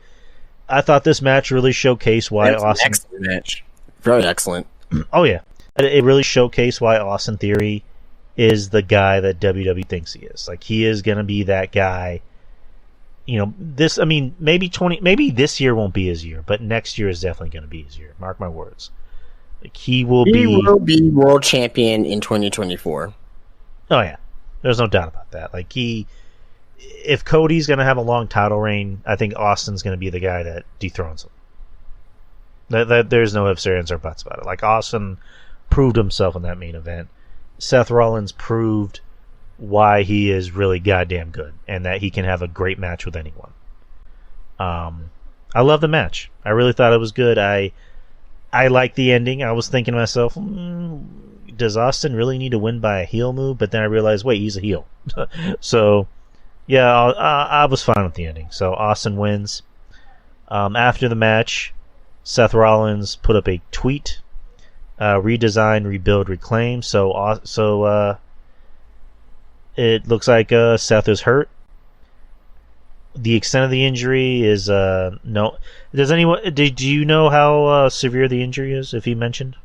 thought this match really showcased why Austin... Excellent match. Very excellent. Oh, yeah. It really showcased why Austin Theory is the guy that WWE thinks he is. Like, he is going to be that guy. Maybe this year won't be his year, but next year is definitely going to be his year. Mark my words. Like, he will be world champion in 2024. Oh, yeah. There's no doubt about that. Like, if Cody's going to have a long title reign, I think Austin's going to be the guy that dethrones him. There's no ifs, ands, or buts about it. Like, Austin proved himself in that main event. Seth Rollins proved why he is really goddamn good and that he can have a great match with anyone. I love the match. I really thought it was good. I like the ending. I was thinking to myself, does Austin really need to win by a heel move? But then I realized, wait, he's a heel. So, yeah, I was fine with the ending. So Austin wins. After the match, Seth Rollins put up a tweet, redesign, rebuild, reclaim. So it looks like Seth is hurt. The extent of the injury is no. Do you know how severe the injury is? If he mentioned.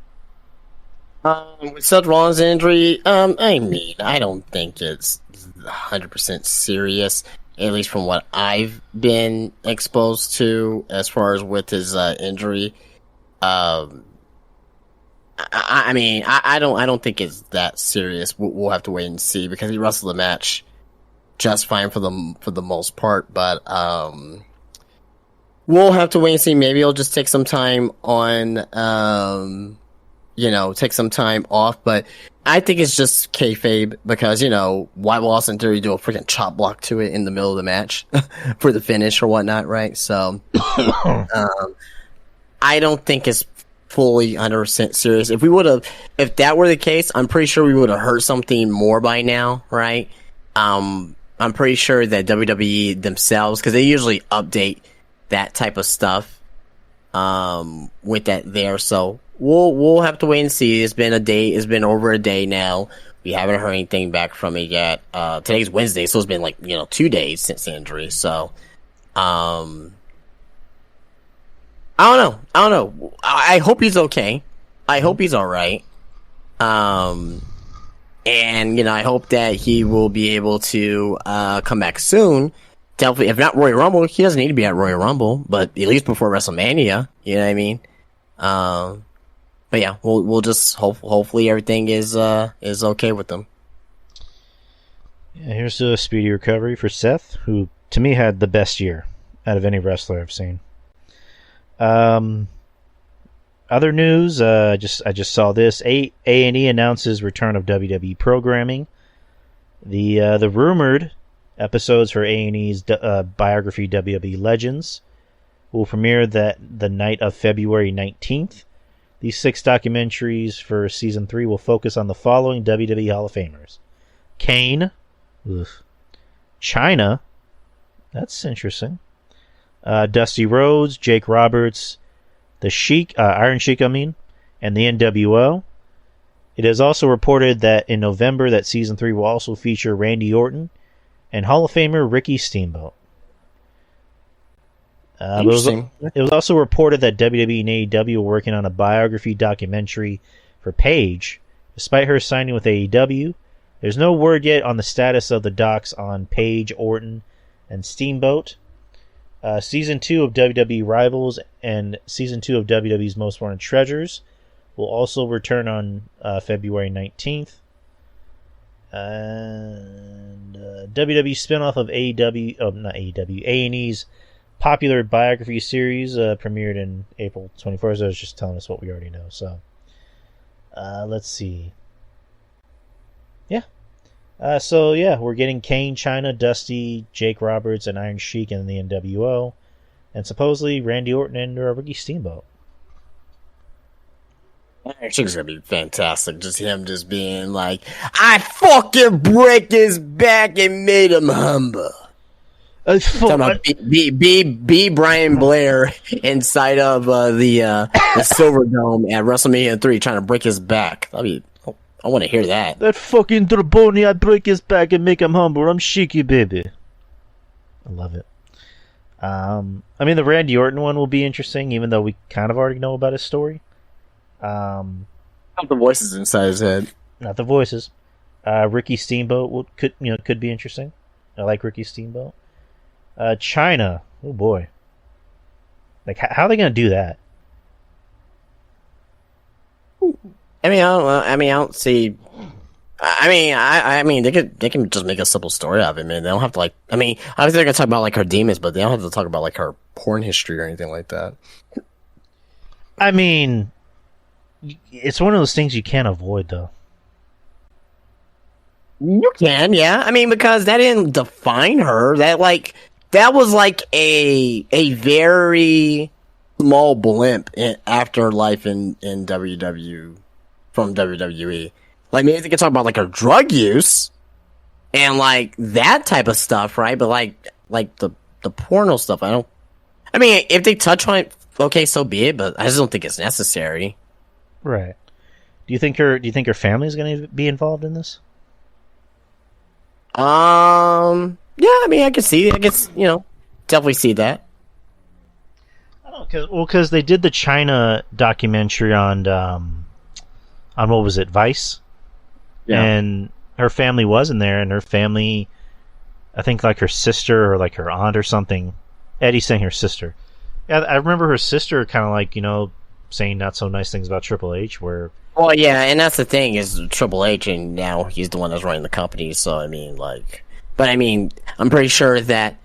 With Seth Rollins' injury, I don't think it's 100% serious. At least from what I've been exposed to, as far as with his injury. I don't think it's that serious. We'll have to wait and see, because he wrestled the match just fine for the most part. But we'll have to wait and see. Maybe he'll just take some time on, take some time off. But I think it's just kayfabe, because why will Austin Theory do a freaking chop block to it in the middle of the match for the finish or whatnot, right? So I don't think it's fully 100% serious. If that were the case, I'm pretty sure we would have heard something more by now, right? I'm pretty sure that WWE themselves, because they usually update that type of stuff with that there. So we'll have to wait and see. It's been over a day now. We haven't heard anything back from it yet. Today's Wednesday, so it's been 2 days since the injury. So I don't know. I hope he's okay. I hope he's all right. And I hope that he will be able to come back soon. Definitely, if not Royal Rumble, he doesn't need to be at Royal Rumble, but at least before WrestleMania. You know what I mean? But yeah, we'll just hopefully everything is okay with them. Yeah, here's a speedy recovery for Seth, who to me had the best year out of any wrestler I've seen. Other news, I just saw this. A&E announces return of WWE programming. The rumored episodes for A&E's biography WWE Legends will premiere the night of February 19th. These 6 documentaries for Season 3 will focus on the following WWE Hall of Famers. Kane. China. That's interesting. Dusty Rhodes, Jake Roberts, the Sheik, Iron Sheik, and the NWO. It is also reported that in November that Season 3 will also feature Randy Orton and Hall of Famer Ricky Steamboat. It was also reported that WWE and AEW were working on a biography documentary for Paige, despite her signing with AEW. There's no word yet on the status of the docs on Paige, Orton, and Steamboat. Season 2 of WWE Rivals and Season 2 of WWE's Most Wanted Treasures will also return on February 19th. And WWE spinoff of A&E's popular biography series premiered in April 24th. So it's just telling us what we already know. So Let's see. Yeah. So yeah, we're getting Kane, China, Dusty, Jake Roberts, and Iron Sheik in the NWO, and supposedly Randy Orton and Ricky Steamboat. Iron Sheik's gonna be fantastic. Just him just being like, I fucking break his back and made him humble. Talking about B. Brian Blair inside of the Silver Dome at WrestleMania 3 trying to break his back. I want to hear that. That fucking Draboni, I break his back and make him humble. I'm Sheiky, baby. I love it. I mean, the Randy Orton one will be interesting, even though we kind of already know about his story. Not the voices inside his head. Not the voices. Ricky Steamboat could be interesting. I like Ricky Steamboat. China. Oh boy. Like, how are they going to do that? I don't see. I mean, they can just make a simple story out of it, man. They don't have to obviously they're gonna talk about like her demons, but they don't have to talk about like her porn history or anything like that. I mean, it's one of those things you can't avoid, though. You can, yeah. I mean, because that didn't define her. That was like a very small blimp in afterlife in WW from WWE. Like, maybe they could talk about like her drug use and like that type of stuff, right? But like the porno stuff, I mean, if they touch on it, okay, so be it. But I just don't think it's necessary. Right. Do you think her family is going to be involved in this? Yeah, I mean, I can definitely see that. I don't know, because they did the China documentary on what was it, Vice? Yeah. And her family was in there, and her family, I think like her sister or like her aunt or something. Eddie's saying her sister. Yeah, I remember her sister kind of like, saying not so nice things about Triple H. Well, yeah, and that's the thing is Triple H, and now he's the one that's running the company. So I mean, I'm pretty sure that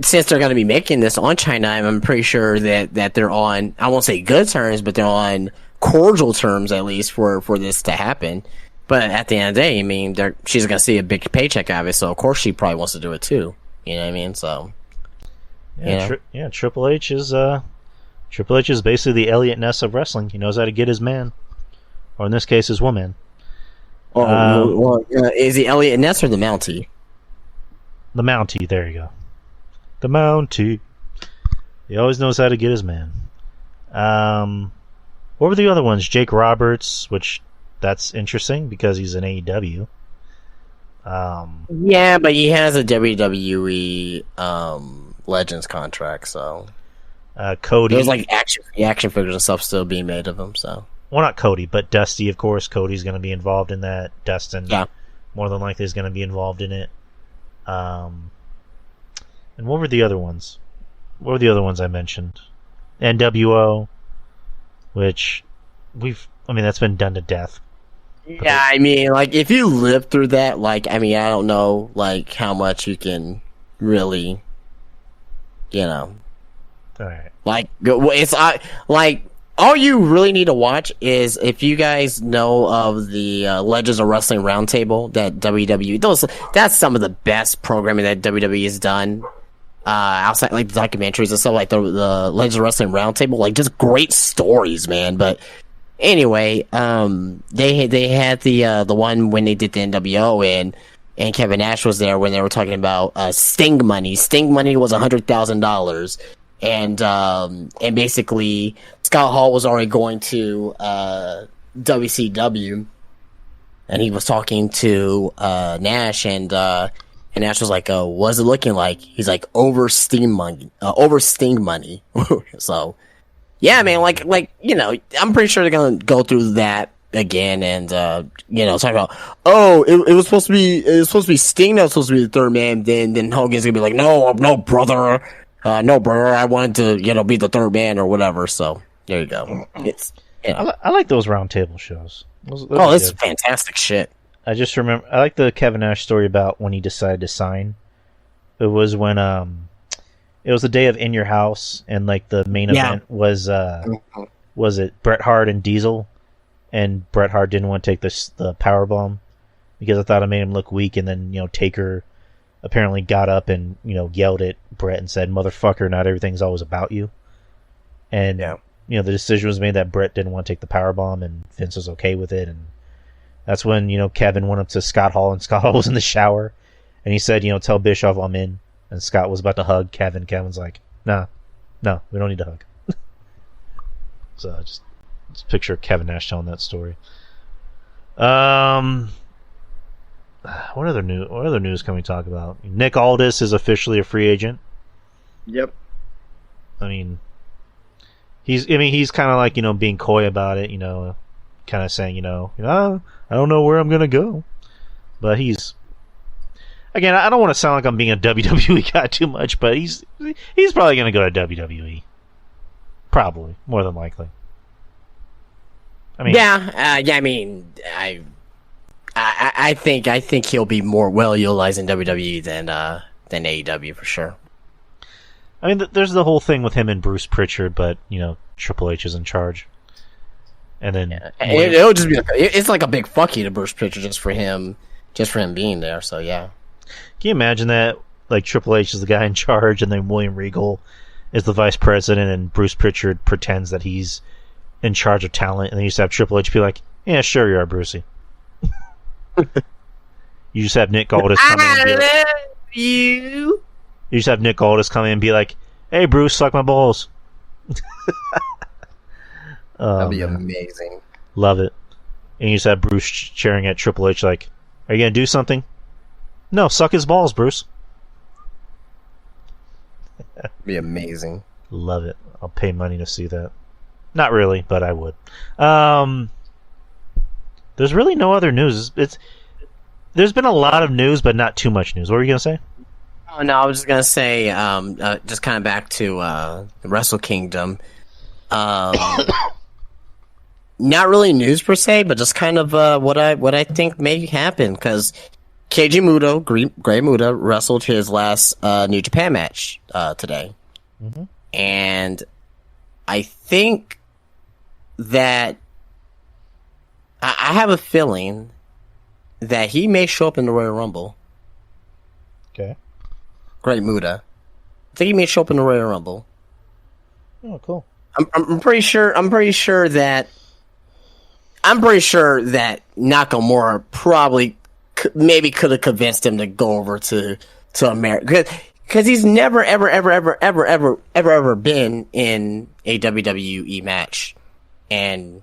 since they're going to be making this on China, I'm pretty sure that they're on, I won't say good terms, but they're on cordial terms at least for this to happen. But at the end of the day, I mean, she's going to see a big paycheck out of it, so of course she probably wants to do it too. You know what I mean? So yeah, Triple H is basically the Elliot Ness of wrestling. He knows how to get his man, or in this case, his woman. Is he Elliot Ness or the Mountie? The Mountie. There you go. The Mountie. He always knows how to get his man. What were the other ones? Jake Roberts, which that's interesting because he's in AEW. Yeah, but he has a WWE Legends contract, so Cody. There's like action figures and stuff still being made of him. So, well, not Cody, but Dusty, of course. Cody's going to be involved in that. Dustin, more than likely, is going to be involved in it. And what were the other ones? What were the other ones I mentioned? NWO, which that's been done to death. Yeah, I mean, like, if you live through that, like, I mean, I don't know, like, how much you can really, All right. Like, it's, all you really need to watch is if you guys know of the Legends of Wrestling Roundtable that WWE, that's some of the best programming that WWE has done. Outside, like, the documentaries and stuff, like the Legends of Wrestling Roundtable, like, just great stories, man. But anyway, they had the one when they did the NWO, and Kevin Nash was there when they were talking about Sting money. Sting money was $100,000, and basically Scott Hall was already going to WCW, and he was talking to Nash, and Nash was like, what's it looking like? He's like, over Sting money. So, yeah, man, like, I'm pretty sure they're gonna go through that again and, talk about, it was supposed to be Sting that was supposed to be the third man. Then Hogan's gonna be like, no, brother, I wanted to, be the third man or whatever. So, there you go. It's, I like those roundtable shows. Those it's fantastic shit. I just remember, I like the Kevin Nash story about when he decided to sign. It was when, it was the day of In Your House, and like the main event was it Bret Hart and Diesel, and Bret Hart didn't want to take the power bomb because I thought it made him look weak. And then Taker apparently got up and yelled at Bret and said, "Motherfucker, not everything's always about you." And the decision was made that Bret didn't want to take the power bomb, and Vince was okay with it. And that's when Kevin went up to Scott Hall, and Scott Hall was in the shower, and he said, "Tell Bischoff I'm in." And Scott was about to hug Kevin. Kevin's like, "Nah, no, we don't need to hug." So just picture Kevin Nash telling that story. What other news can we talk about? Nick Aldis is officially a free agent. Yep. I mean, he's kind of like being coy about it. Kind of saying I don't know where I'm gonna go, but he's. Again, I don't want to sound like I'm being a WWE guy too much, but he's probably going to go to WWE. Probably, more than likely. I mean, I think he'll be more well utilized in WWE than AEW for sure. I mean, there's the whole thing with him and Bruce Pritchard, but Triple H is in charge, and then it'll just be it's like a big fuck you to Bruce Pritchard just for him being there. So yeah. Can you imagine that? Like Triple H is the guy in charge, and then William Regal is the vice president, and Bruce Pritchard pretends that he's in charge of talent, and then you just have Triple H be like, "Yeah, sure you are, Brucey." You just have Nick Aldis come in and be like, you just have Nick Aldis come in and be like, "Hey, Bruce, suck my balls." That'd be amazing. Love it. And you just have Bruce cheering at Triple H like, "Are you gonna do something?" "No, suck his balls, Bruce." Be amazing. Love it. I'll pay money to see that. Not really, but I would. There's really no other news. There's been a lot of news, but not too much news. What were you gonna say? Oh no, I was just gonna say, just kind of back to the Wrestle Kingdom. Not really news per se, but just kind of what I think may happen because Keiji Muto, Great Muta, wrestled his last New Japan match today. Mm-hmm. And I think that I have a feeling that he may show up in the Royal Rumble. Okay. Great Muta. I think he may show up in the Royal Rumble. Oh, cool. I'm pretty sure that Nakamura probably maybe could have convinced him to go over to America because he's never ever been in a WWE match, and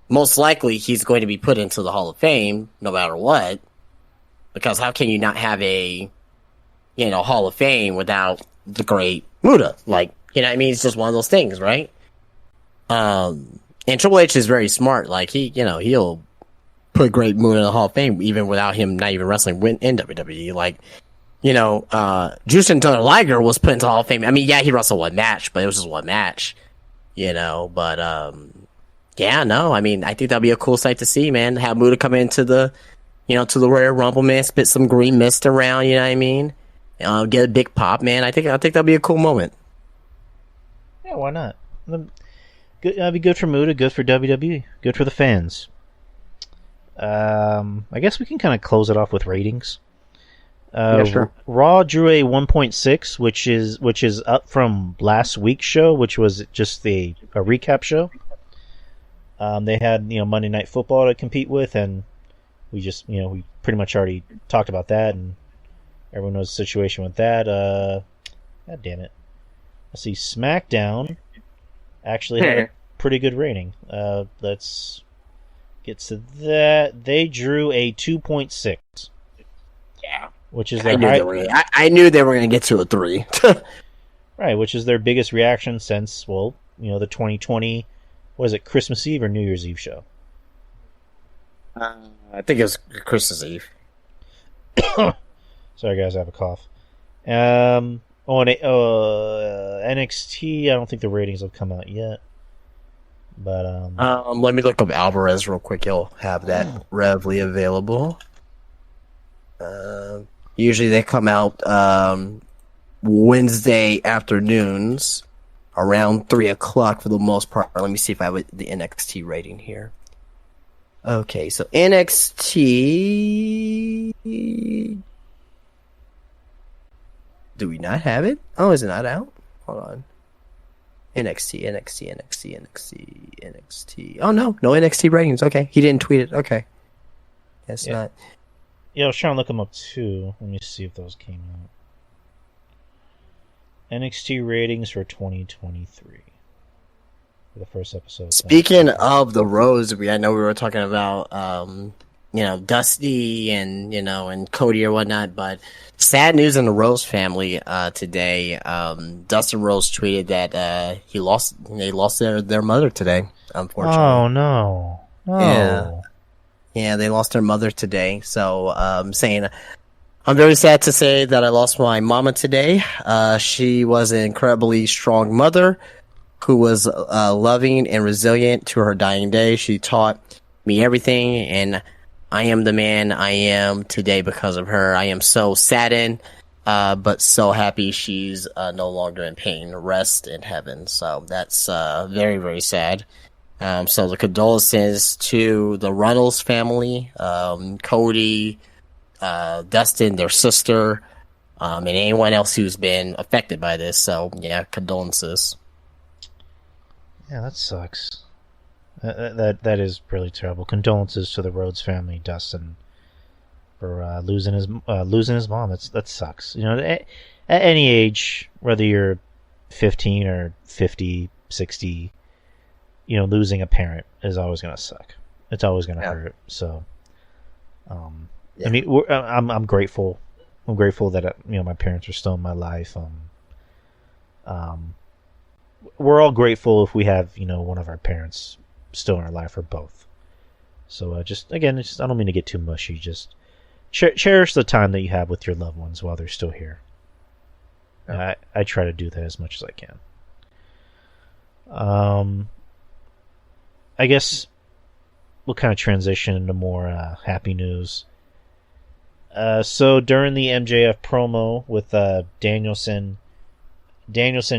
most likely he's going to be put into the Hall of Fame no matter what. Because how can you not have a Hall of Fame without the Great Muta? Like, what I mean? It's just one of those things, right? And Triple H is very smart. Like he'll put Great Muta in the Hall of Fame even without him not even wrestling in WWE. Like, Jushin Thunder Liger was put into the Hall of Fame. I mean, yeah, he wrestled one match, but it was just one match, but, yeah, no, I mean, I think that'd be a cool sight to see, man. Have Muta come into the Royal Rumble, man, spit some green mist around, you know what I mean? Get a big pop, man. I think that'd be a cool moment. Yeah, why not? Good, that'd be good for Muta, good for WWE, good for the fans. I guess we can kind of close it off with ratings. Yeah, sure. Raw drew a 1.6, which is up from last week's show, which was just a recap show. They had Monday Night Football to compete with, and we just we pretty much already talked about that, and everyone knows the situation with that. God damn it! Let's see, SmackDown actually had a pretty good rating. Let's get to that. They drew a 2.6. Yeah. Which is their I knew they were going to get to a 3. Right, which is their biggest reaction since, the 2020, was it Christmas Eve or New Year's Eve show? I think it was Christmas Eve. Sorry, guys, I have a cough. On NXT, I don't think the ratings have come out yet. But let me look up Alvarez real quick. He'll have that readily available. Usually they come out Wednesday afternoons around 3 o'clock for the most part. Let me see if I have the NXT rating here. Okay, so NXT. Do we not have it? Oh, is it not out? Hold on. NXT. Oh, no NXT ratings. Okay, he didn't tweet it. Okay. That's not. Yeah, I was trying to look them up too. Let me see if those came out. NXT ratings for 2023. For the first episode. Speaking of the Rose, I know we were talking about, Dusty and, and Cody or whatnot, but sad news in the Rose family, today. Dustin Rose tweeted that, they lost their mother today, unfortunately. Oh, no. Yeah, they lost their mother today. So, saying, I'm very sad to say that I lost my mama today. She was an incredibly strong mother who was loving and resilient to her dying day. She taught me everything, and I am the man I am today because of her. I am so saddened, but so happy she's no longer in pain. Rest in heaven. So that's very, very sad. So the condolences to the Runnels family, Cody, Dustin, their sister, and anyone else who's been affected by this. So yeah, condolences. Yeah, that sucks. That is really terrible. Condolences to the Rhodes family, Dustin, for losing his mom. That sucks. At any age, whether you're 15 or 50, 60, losing a parent is always gonna suck. It's always gonna hurt. So, I mean, I'm grateful. I'm grateful that my parents are still in my life. We're all grateful if we have one of our parents still in our life or both. So I don't mean to get too mushy. Just cherish the time that you have with your loved ones while they're still here. I try to do that as much as I can. I guess we'll kind of transition into more happy news. So during the MJF promo with Danielson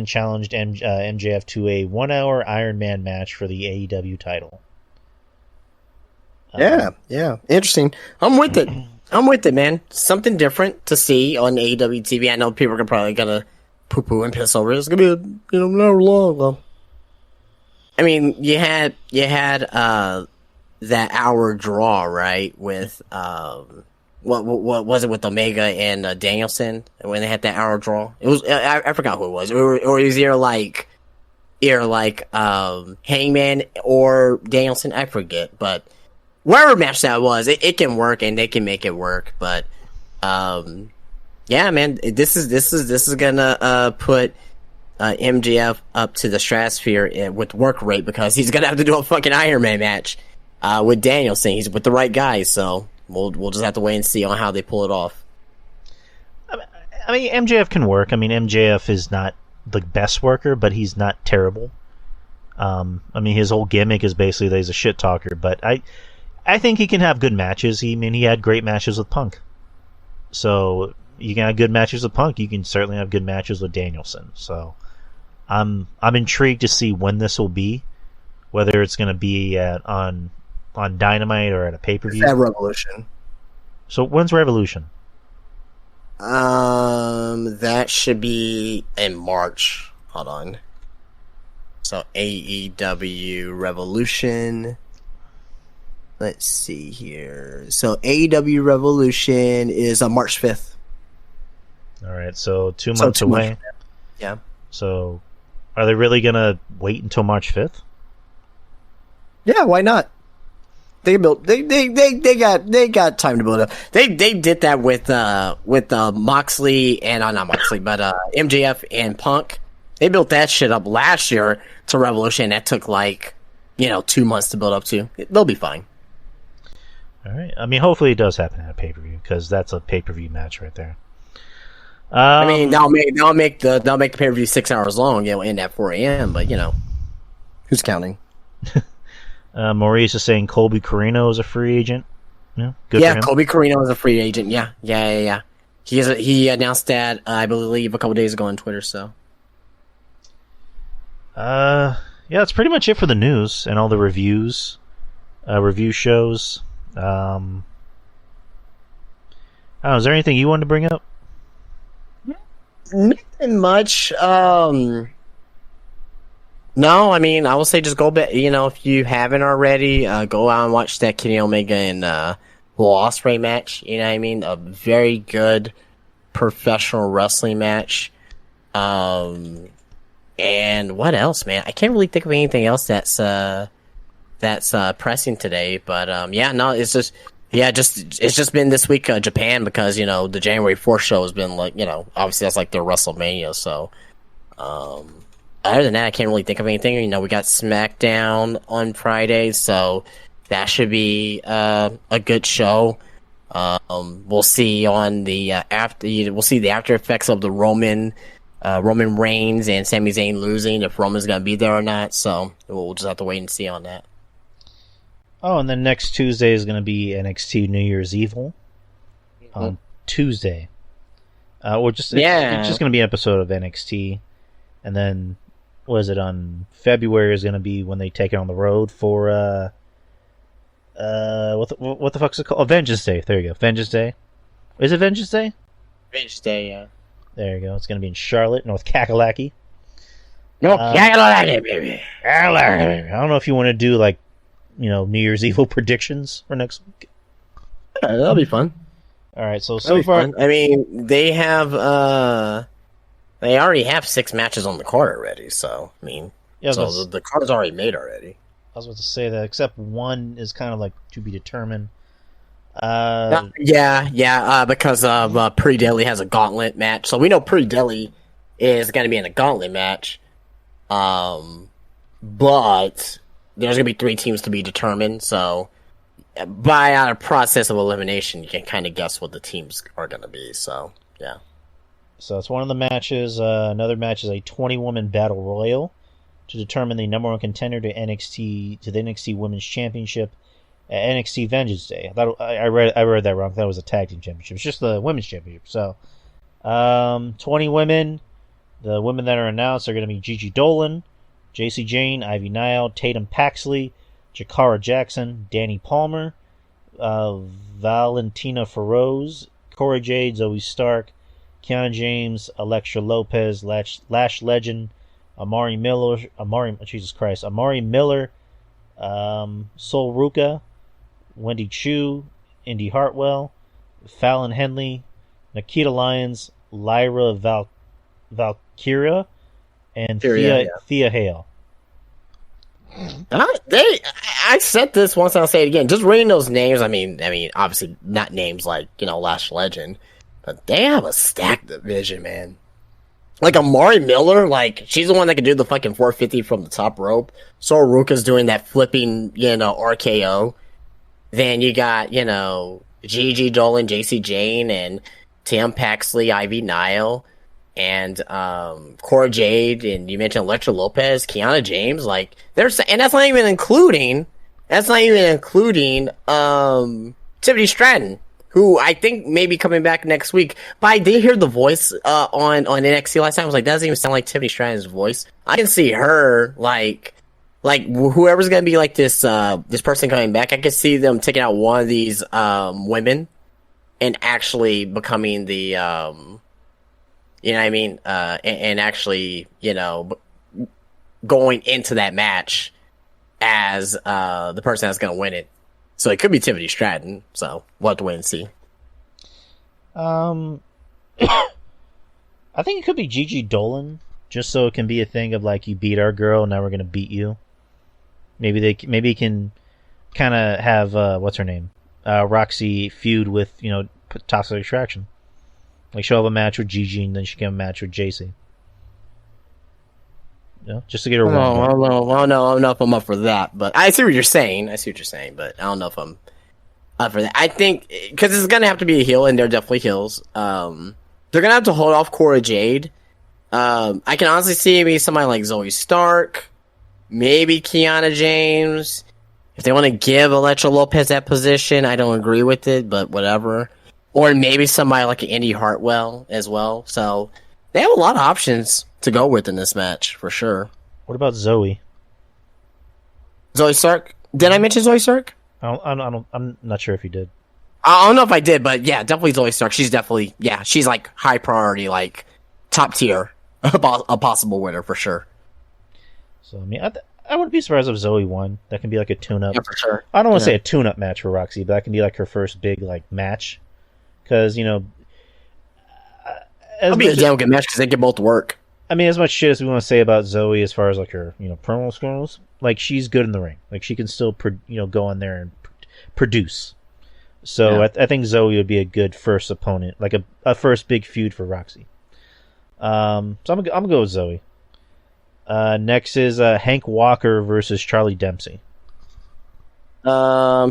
challenged MJF to a 1-hour Iron Man match for the AEW title. Yeah, interesting. I'm with it, man. Something different to see on AEW TV. I know people are probably gonna poo-poo and piss over it. It's gonna be an hour long, though. I mean, you had that hour draw, right? With what was it with Omega and Danielson when they had that hour draw? It was I forgot who it was, or it was either like Hangman or Danielson. I forget, but whatever match that was, it can work and they can make it work. But yeah, man, this is gonna put MJF up to the stratosphere with work rate because he's gonna have to do a fucking Iron Man match with Danielson. He's with the right guys, so we'll just have to wait and see on how they pull it off. I mean, MJF can work. I mean, MJF is not the best worker, but he's not terrible. I mean, his whole gimmick is basically that he's a shit talker, but I think he can have good matches. He had great matches with Punk. So you can have good matches with Punk. You can certainly have good matches with Danielson. So I'm intrigued to see when this will be, whether it's going to be on Dynamite or at a pay-per-view. It's at Revolution. So when's Revolution? That should be in March. Hold on. So AEW Revolution. Let's see here. So AEW Revolution is on March 5th. All right, so 2 months away. Yeah. So are they really going to wait until March 5th? Yeah, why not? They got time to build up. They did that with Moxley and not Moxley, but MJF and Punk. They built that shit up last year to Revolution. That took 2 months to build up to. They'll be fine. All right. I mean, hopefully it does happen at a pay-per-view because that's a pay-per-view match right there. I mean, they'll make the pay-per-view 6 hours long. It'll end at 4 a.m. But who's counting? Maurice is saying Colby Corino is a free agent. Yeah, good for him. Colby Corino is a free agent. Yeah. He announced that I believe a couple days ago on Twitter. So, yeah, that's pretty much it for the news and all the reviews. review shows. I don't know, is there anything you wanted to bring up? Nothing much. No, I mean, I will say just go back. If you haven't already, go out and watch that Kenny Omega and Will Ospreay match. You know what I mean? A very good professional wrestling match. And what else, man? I can't really think of anything else that's pressing today. But it's just been this week Japan because the January 4th show has been obviously that's like their WrestleMania. So other than that, I can't really think of anything. We got SmackDown on Friday, so that should be a good show. We'll see on the we'll see the after effects of the Roman Reigns and Sami Zayn losing, if Roman's gonna be there or not. So we'll just have to wait and see on that. Oh, and then next Tuesday is going to be NXT New Year's Evil on Tuesday. It's just going to be an episode of NXT, and then on February is going to be when they take it on the road for what the fuck's it called? Vengeance Day. There you go, Vengeance Day. Is it Vengeance Day? Vengeance Day, yeah. There you go. It's going to be in Charlotte, North Kakalaki. Kakalaki, baby. I don't know if you want to do New Year's Evil predictions for next week. Yeah, that'll be fun. All right, so far, fun. I mean, they already have 6 matches on the card already. So I mean, the card's already made already. I was about to say that, except one is kind of to be determined. Because Pretty Deadly has a gauntlet match, so we know Pretty Deadly is going to be in a gauntlet match. But there's going to be 3 teams to be determined, so by a process of elimination, you can kind of guess what the teams are going to be, so, yeah. So it's one of the matches. Another match is a 20-woman battle royal to determine the number 1 contender to the NXT Women's Championship at NXT Vengeance Day. I read that wrong. That was a tag team championship. It's just the Women's Championship. So, 20 women. The women that are announced are going to be Gigi Dolan, JC Jane, Ivy Nile, Tatum Paxley, Jakara Jackson, Danny Palmer, Valentina Feroz, Cora Jade, Zoe Stark, Kiana James, Alexa Lopez, Lash Legend, Amari Miller, Sol Ruka, Wendy Chu, Indy Hartwell, Fallon Henley, Nikita Lyons, Lyra Valkyria, and Thea Hale. I said this once and I'll say it again. Just reading those names, I mean, obviously not names like, Lash Legend, but they have a stacked division, man. Like Amari Miller, she's the one that can do the fucking 450 from the top rope. Sol Ruka's doing that flipping, RKO. Then you got, Gigi Dolan, JC Jane, and Tim Paxley, Ivy Nile, and Cora Jade, and you mentioned Alexa Lopez, Kiana James, and that's not even including Tiffany Stratton, who I think may be coming back next week. But I did hear the voice on NXT last time. I was like, that doesn't even sound like Tiffany Stratton's voice. I can see her whoever's gonna be this person coming back. I could see them taking out one of these women and actually becoming the you know what I mean, and actually going into that match as the person that's gonna win it. So it could be Tiffany Stratton. So we'll have to wait and see. I think it could be Gigi Dolan, just so it can be a thing of you beat our girl, now we're gonna beat you. Maybe it can kind of have what's her name, Roxy feud with Toxic Attraction. She'll have a match with Gigi and then she can have a match with JC. Just to get her wrong. I don't know if I'm up for that, but I see what you're saying. But I don't know if I'm up for that. I think because it's gonna have to be a heel, and they're definitely heels. They're gonna have to hold off Cora Jade. I can honestly see maybe somebody like Zoe Stark, maybe Kiana James. If they want to give Alexa Lopez that position, I don't agree with it, but whatever. Or maybe somebody like Indy Hartwell as well. So they have a lot of options to go with in this match, for sure. What about Zoe? Zoe Stark? Did I mention Zoe Stark? I'm not sure if you did. I don't know if I did, but yeah, definitely Zoe Stark. She's definitely, she's like high priority, like top tier, a possible winner for sure. So, I mean, I wouldn't be surprised if Zoe won. That can be like a tune-up. Yeah, for sure. I don't want to say a tune-up match for Roxy, but that can be like her first big like match. Because, it'll be a damn good match because they can both work. I mean, as much shit as we want to say about Zoe as far as like her, promo skills, like she's good in the ring. Like she can still, go in there and produce. So I think Zoe would be a good first opponent, like a first big feud for Roxy. So I'm gonna go with Zoe. Next is Hank Walker versus Charlie Dempsey. So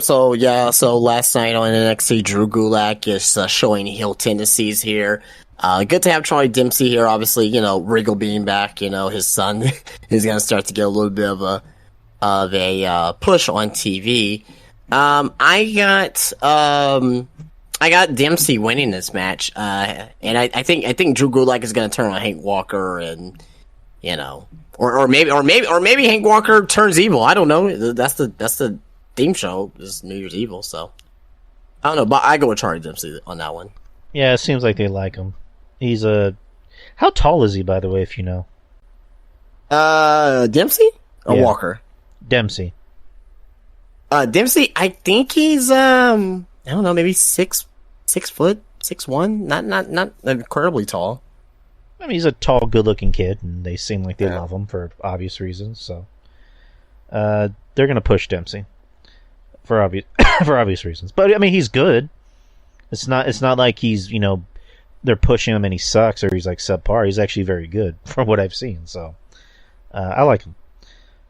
last night on NXT, Drew Gulak is showing heel tendencies here. Good to have Charlie Dempsey here. Obviously, Regal being back, his son is going to start to get a little bit of a push on TV. I got Dempsey winning this match. And I think Drew Gulak is going to turn on Hank Walker and, or maybe Hank Walker turns evil. I don't know. That's the theme show is New Year's Evil. So I don't know, but I go with Charlie Dempsey on that one. Yeah, it seems like they like him. He's how tall is he, by the way, if you know? Dempsey or Walker? Dempsey. Dempsey, I think he's I don't know, maybe 6'6", 6'1", not incredibly tall. I mean, he's a tall, good-looking kid, and they seem like they love him for obvious reasons. So, they're gonna push Dempsey for obvious reasons. But I mean, he's good. It's not like he's they're pushing him and he sucks or he's like subpar. He's actually very good from what I've seen. So I like him.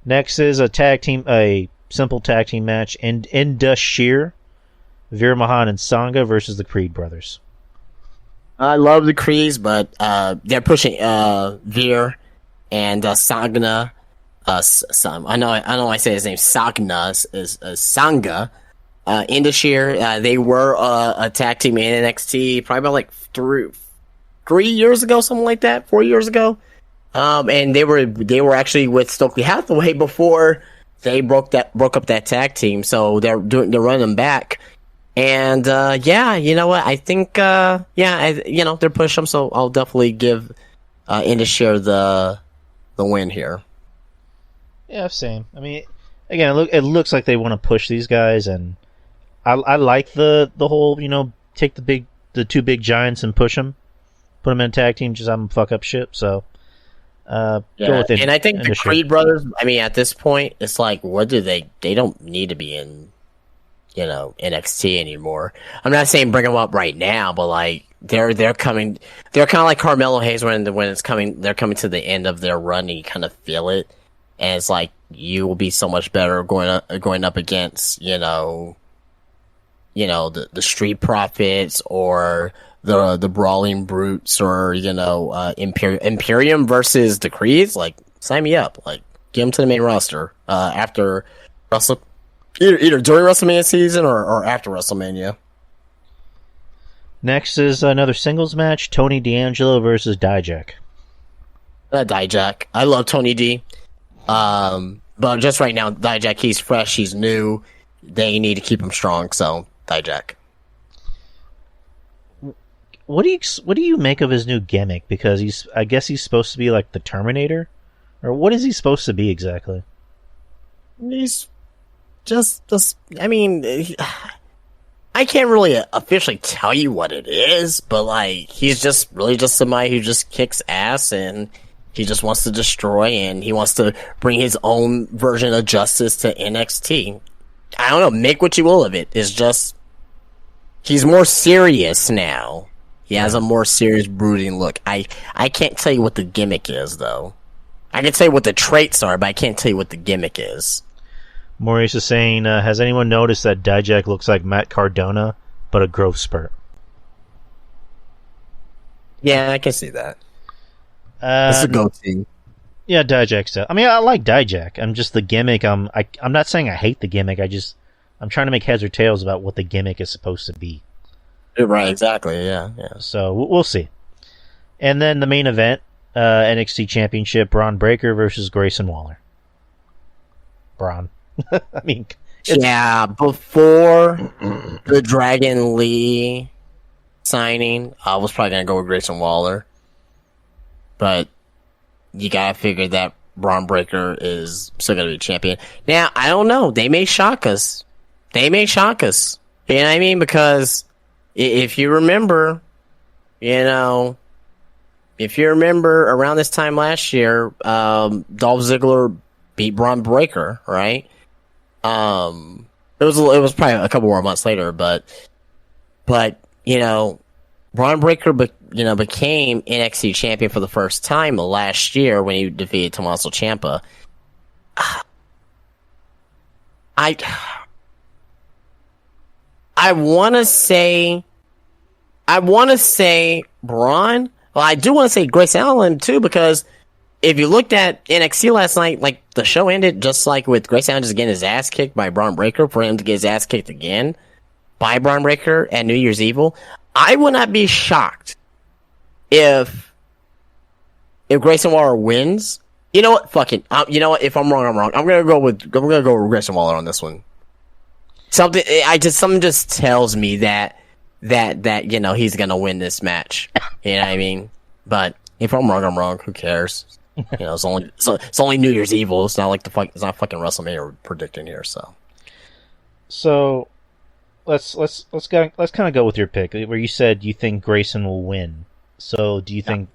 Next is a simple tag team match. Indus Sher, Veer Mahan and Sangha versus the Creed brothers. I love the Creeds, but they're pushing Veer and Sangha. I know I say his name. Sangha is Sangha. Indus Sher, they were a tag team in NXT probably about like 3 years ago, something like that, 4 years ago. And they were actually with Stokely Hathaway before they broke up that tag team. So they're running them back. And you know what? I think they're pushing them. So I'll definitely give Indus Sher the win here. Yeah, same. I mean, again, it looks like they want to push these guys, and I like the whole take the two big giants and push them, put them in a tag team, just have them fuck up shit. So go with it. And I think the Creed brothers, I mean, at this point, it's like, what do they don't need to be in, NXT anymore. I'm not saying bring them up right now, but like they're coming, they're kind of like Carmelo Hayes when they're coming to the end of their run, and you kind of feel it, and it's like you will be so much better going up against the Street Profits or the Brawling Brutes or Imperium versus the Creeds. Like, sign me up. Like, get them to the main roster after either during WrestleMania season or after WrestleMania. Next is another singles match: Tony D'Angelo versus Dijak. Dijak, I love Tony D. But just right now, Dijak, he's fresh, he's new. They need to keep him strong, so Dijak. What do you make of his new gimmick? Because I guess he's supposed to be like the Terminator, or what is he supposed to be exactly? He's just. I mean, I can't really officially tell you what it is, but like he's just really just somebody who just kicks ass and he just wants to destroy and he wants to bring his own version of justice to NXT. I don't know. Make what you will of it. It's just he's more serious now. He has a more serious, brooding look. I can't tell you what the gimmick is, though. I can tell you what the traits are, but I can't tell you what the gimmick is. Maurice is saying, has anyone noticed that Dijak looks like Matt Cardona, but a growth spurt? Yeah, I can see that. It's a goatee. Yeah, Dijak's stuff. I mean, I like Dijak. I'm just the gimmick. I'm not saying I hate the gimmick. I'm trying to make heads or tails about what the gimmick is supposed to be. Right, exactly, yeah. So, we'll see. And then the main event, NXT Championship, Braun Breaker versus Grayson Waller. Braun. I mean, Yeah, before the Dragon Lee signing, I was probably gonna go with Grayson Waller, but you gotta figure that Braun Breaker is still gonna be champion. Now, I don't know. They may shock us. You know what I mean? Because if you remember, around this time last year, Dolph Ziggler beat Braun Breaker, right? It was probably a couple more months later, but Braun Breaker became NXT champion for the first time last year when he defeated Tommaso Ciampa. I want to say Braun. Well, I do want to say Grace Allen too, because if you looked at NXT last night, like, the show ended just like with Grace Allen just getting his ass kicked by Braun Breaker, for him to get his ass kicked again by Braun Breaker at New Year's Evil. I would not be shocked if Grayson Waller wins. You know what? Fuck it. You know what? If I'm wrong, I'm wrong. I'm gonna go with Grayson Waller on this one. Something just tells me that he's gonna win this match. You know what I mean? But if I'm wrong, I'm wrong. Who cares? It's only New Year's Evil. It's not like it's not fucking WrestleMania we're predicting here. So let's kind of go with your pick, where you said you think Grayson will win. So do you think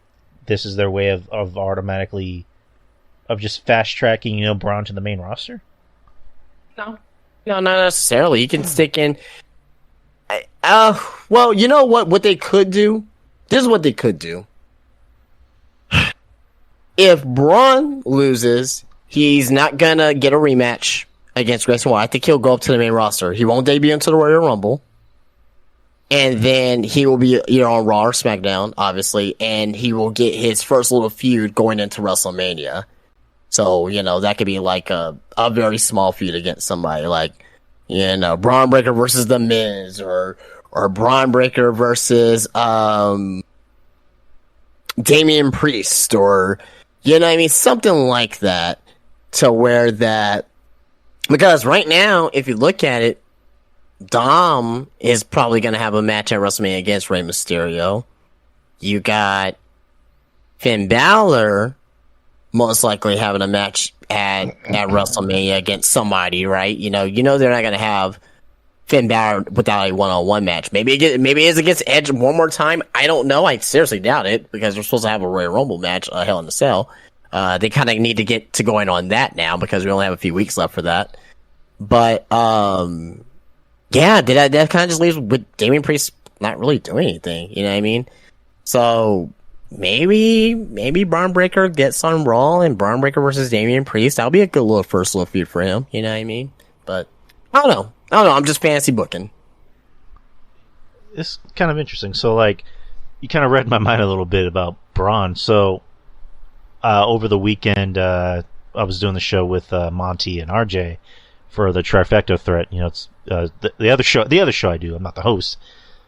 this is their way of automatically of just fast tracking Braun to the main roster? No, not necessarily. You can stick in. Well, you know what they could do. This is what they could do. If Braun loses, he's not gonna get a rematch against Grayson Waller. I think he'll go up to the main roster. He won't debut into the Royal Rumble. And then he will be on Raw or SmackDown, obviously, and he will get his first little feud going into WrestleMania. So, that could be like a very small feud against somebody like, Braun Breaker versus The Miz, or Braun Breaker versus Damian Priest, or something like that, to where that, because right now, if you look at it, Dom is probably going to have a match at WrestleMania against Rey Mysterio. You got Finn Balor most likely having a match at WrestleMania against somebody, right? They're not going to have Finn Balor without a one-on-one match. Maybe it's against Edge one more time. I don't know. I seriously doubt it, because they're supposed to have a Royal Rumble match, Hell in a Cell. They kind of need to get to going on that now, because we only have a few weeks left for that. But yeah, that kind of just leaves with Damian Priest not really doing anything. You know what I mean? So maybe Braun Breaker gets on Raw, and Braun Breaker versus Damian Priest. That'll be a good little first little feud for him. You know what I mean? But I don't know. I'm just fantasy booking. It's kind of interesting. So, like, you kind of read my mind a little bit about Braun. So, over the weekend, I was doing the show with Monty and RJ for the Trifecta Threat. It's the other show I do. I'm not the host.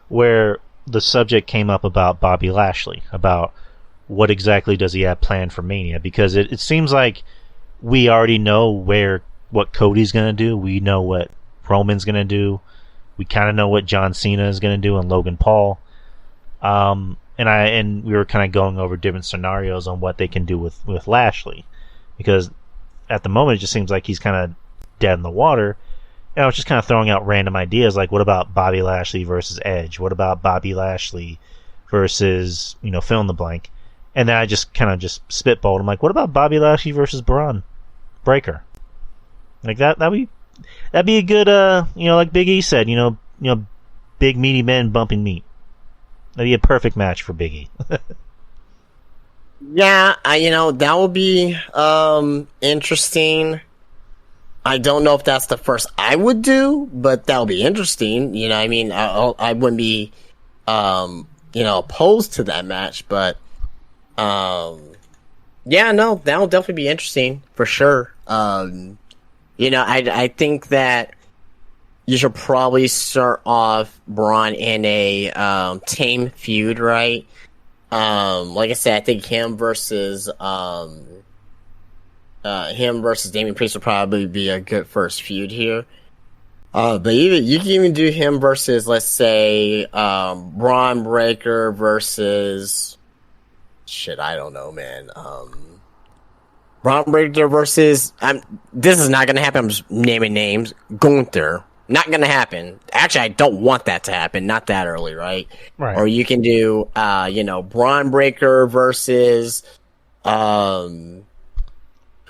Where the subject came up about Bobby Lashley, about what exactly does he have planned for Mania, because it seems like we already know what Cody's going to do. We know what Roman's going to do. We kind of know what John Cena is going to do, and Logan Paul. And we were kind of going over different scenarios on what they can do with Lashley, because at the moment it just seems like he's kind of dead in the water. And I was just kind of throwing out random ideas, like, what about Bobby Lashley versus Edge? What about Bobby Lashley versus, fill in the blank? And then I just kind of just spitballed. I'm like, what about Bobby Lashley versus Braun Breaker? Like, that'd be a good, like Big E said, big meaty men bumping meat. That'd be a perfect match for Big E. Yeah, that would be interesting. I don't know if that's the first I would do, but that would be interesting. I mean, I wouldn't be, opposed to that match, but, yeah, no, that will definitely be interesting for sure. I think that you should probably start off Braun in a tame feud, right? Like I said, I think him versus Damian Priest would probably be a good first feud here. But even you can even do him versus, let's say, Braun Breaker versus shit. I don't know, man. Braun Breaker versus. This is not gonna happen. I'm just naming names. Gunther. Not gonna happen. Actually, I don't want that to happen. Not that early, right? Right. Or you can do, Braun Breaker versus, who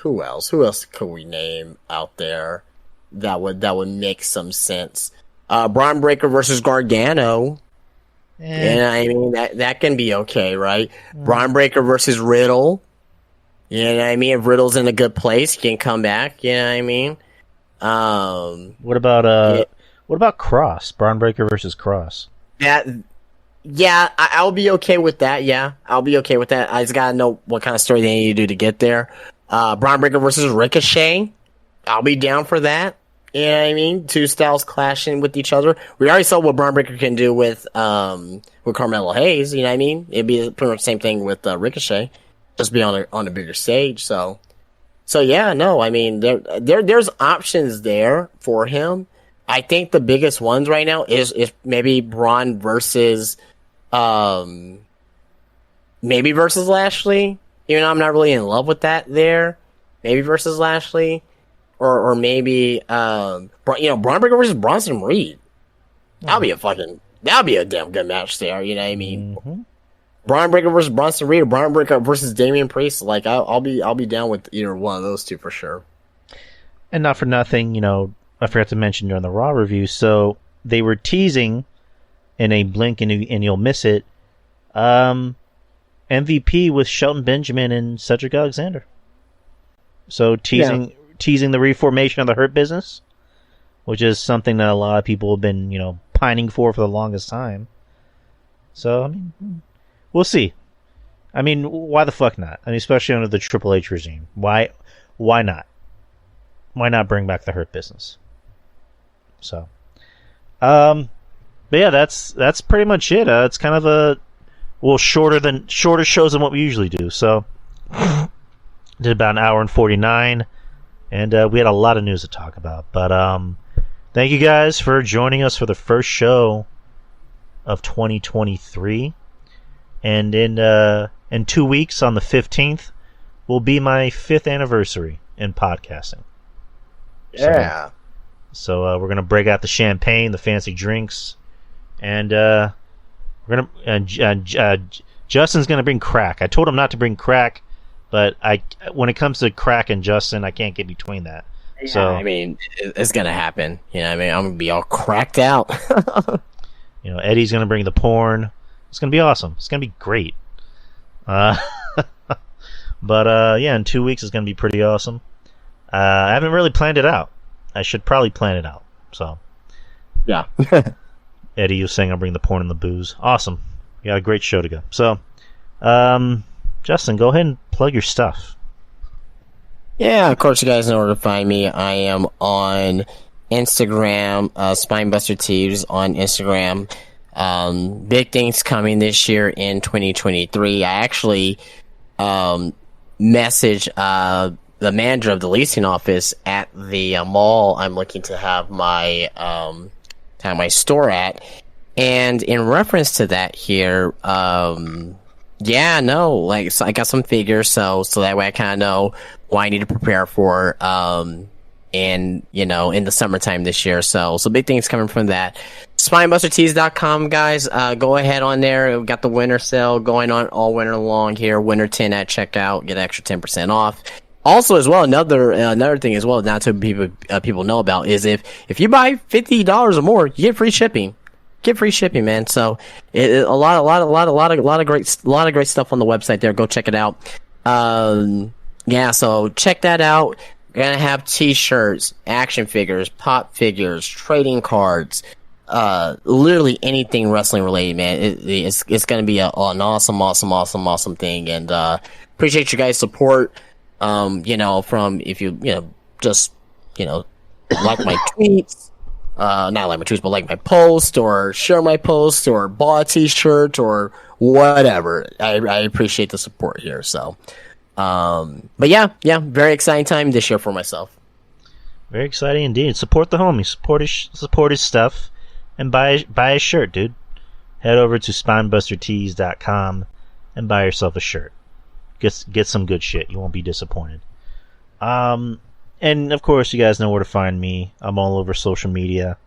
else? Who else could we name out there that would make some sense? Braun Breaker versus Gargano. Yeah, I mean that can be okay, right? Braun Breaker versus Riddle. You know what I mean? If Riddle's in a good place, he can come back. You know what I mean? What about Cross? Braun Breaker versus Cross. I'll be okay with that. Yeah, I'll be okay with that. I just gotta know what kind of story they need to do to get there. Braun Breaker versus Ricochet. I'll be down for that. You know what I mean? Two styles clashing with each other. We already saw what Braun Breaker can do with Carmelo Hayes. You know what I mean? It'd be pretty much the same thing with Ricochet, just be on a bigger stage. So yeah, no, I mean there's options there for him. I think the biggest ones right now is maybe Braun versus maybe versus Lashley. Even though I'm not really in love with that there. Maybe versus Lashley. Or maybe Braun Breaker versus Bronson Reed. That'll be a damn good match there, you know what I mean? Mm-hmm. Braun Breaker versus Bronson Reed, or Braun Breaker versus Damian Priest. Like I'll be down with either one of those two for sure. And not for nothing, I forgot to mention during the Raw review, so they were teasing in a blink and you'll miss it. MVP with Shelton Benjamin and Cedric Alexander. So teasing the reformation of the Hurt Business, which is something that a lot of people have been, pining for the longest time. So, I mean, we'll see. I mean, why the fuck not? I mean, especially under the Triple H regime. Why not? Why not bring back the Hurt Business? So, but yeah, that's pretty much it. It's kind of a shorter shows than what we usually do. So, did about an hour and 49, and we had a lot of news to talk about. But thank you guys for joining us for the first show of 2023, and in 2 weeks on the 15th will be my 5th anniversary in podcasting. Yeah. So we're gonna break out the champagne, the fancy drinks, and we're gonna. Justin's gonna bring crack. I told him not to bring crack, but when it comes to crack and Justin, I can't get between that. Yeah, so I mean, it's gonna happen. You know what I mean? I'm gonna be all cracked out. Eddie's gonna bring the porn. It's gonna be awesome. It's gonna be great. But yeah, in 2 weeks it's gonna be pretty awesome. I haven't really planned it out. I should probably plan it out. So, yeah. Eddie, you saying I'll bring the porn and the booze. Awesome. You got a great show to go. So, Justin, go ahead and plug your stuff. Yeah, of course, you guys know where to find me. I am on Instagram, Spinebuster Tees on Instagram. Big things coming this year in 2023. I actually messaged the manager of the leasing office at the mall I'm looking to have my store at, and in reference to that here, so I got some figures, so that way I kind of know what I need to prepare for, in the summertime this year. So big things coming from that. SpinebusterTees.com, guys. Go ahead on there. We've got the winter sale going on all winter long here. Winter 10 at checkout. Get extra 10% off. Also, as well, another thing as well, not to people know about, is if you buy $50 or more, you get free shipping. Get free shipping, man. So a lot of great stuff on the website there. Go check it out. So check that out. We're gonna have T-shirts, action figures, pop figures, trading cards, literally anything wrestling related, man. It's gonna be an awesome thing, and appreciate you guys' support. From if you just like my tweets, not like my tweets, but like my post, or share my post, or buy a T-shirt, or whatever. I appreciate the support here. So, but yeah, very exciting time this year for myself. Very exciting indeed. Support the homie. Support his stuff. And buy a shirt, dude. Head over to spinebustertees.com and buy yourself a shirt. Get some good shit. You won't be disappointed. And of course, you guys know where to find me. I'm all over social media.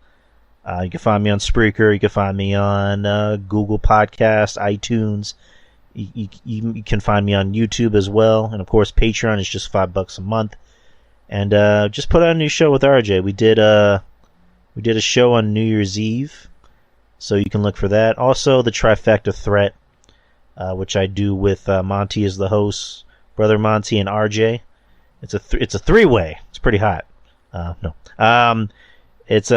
You can find me on Spreaker. You can find me on Google Podcast, iTunes. You can find me on YouTube as well. And of course, Patreon is just $5 a month. And just put out a new show with RJ. We did a show on New Year's Eve, so you can look for that. Also, the Trifecta Threat, which I do with Monty as the host, Brother Monty and RJ. It's a three-way. It's pretty hot. It's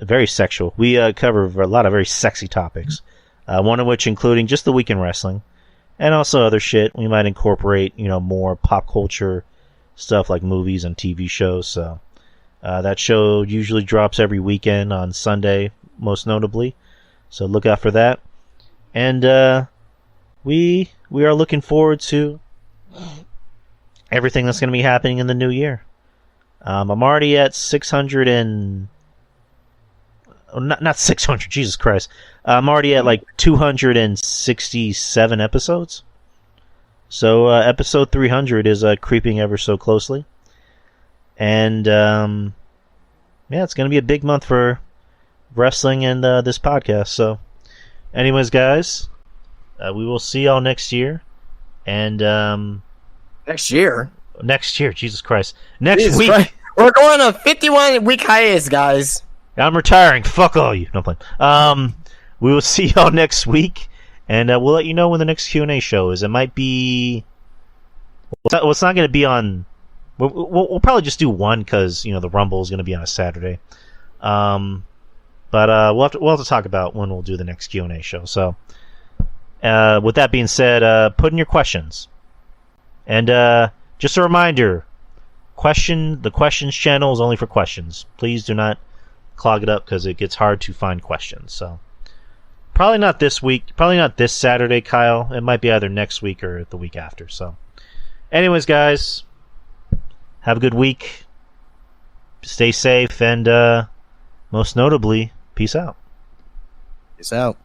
very sexual. We cover a lot of very sexy topics. One of which including just the week in wrestling, and also other shit. We might incorporate, more pop culture stuff like movies and TV shows. So that show usually drops every weekend on Sunday, most notably. So look out for that. And we are looking forward to everything that's going to be happening in the new year. I'm already at 600 and... Not 600, Jesus Christ. I'm already at like 267 episodes. So episode 300 is creeping ever so closely. And it's going to be a big month for wrestling and this podcast. So anyways, guys, we will see y'all next year. And next year, Jesus Christ. Next week. Christ. We're going on a 51-week hiatus, guys. I'm retiring. Fuck all you. No plan. We will see y'all next week, and we'll let you know when the next Q&A show is. It might be... Well, it's not going to be on... We'll probably just do one, because, the Rumble is going to be on a Saturday. But we'll have to talk about when we'll do the next Q&A show. So, with that being said, put in your questions. And just a reminder, the questions channel is only for questions. Please do not clog it up, because it gets hard to find questions. So probably not this week, probably not this Saturday, Kyle. It might be either next week or the week after. So anyways, guys, have a good week, stay safe, and most notably, peace out. Peace out.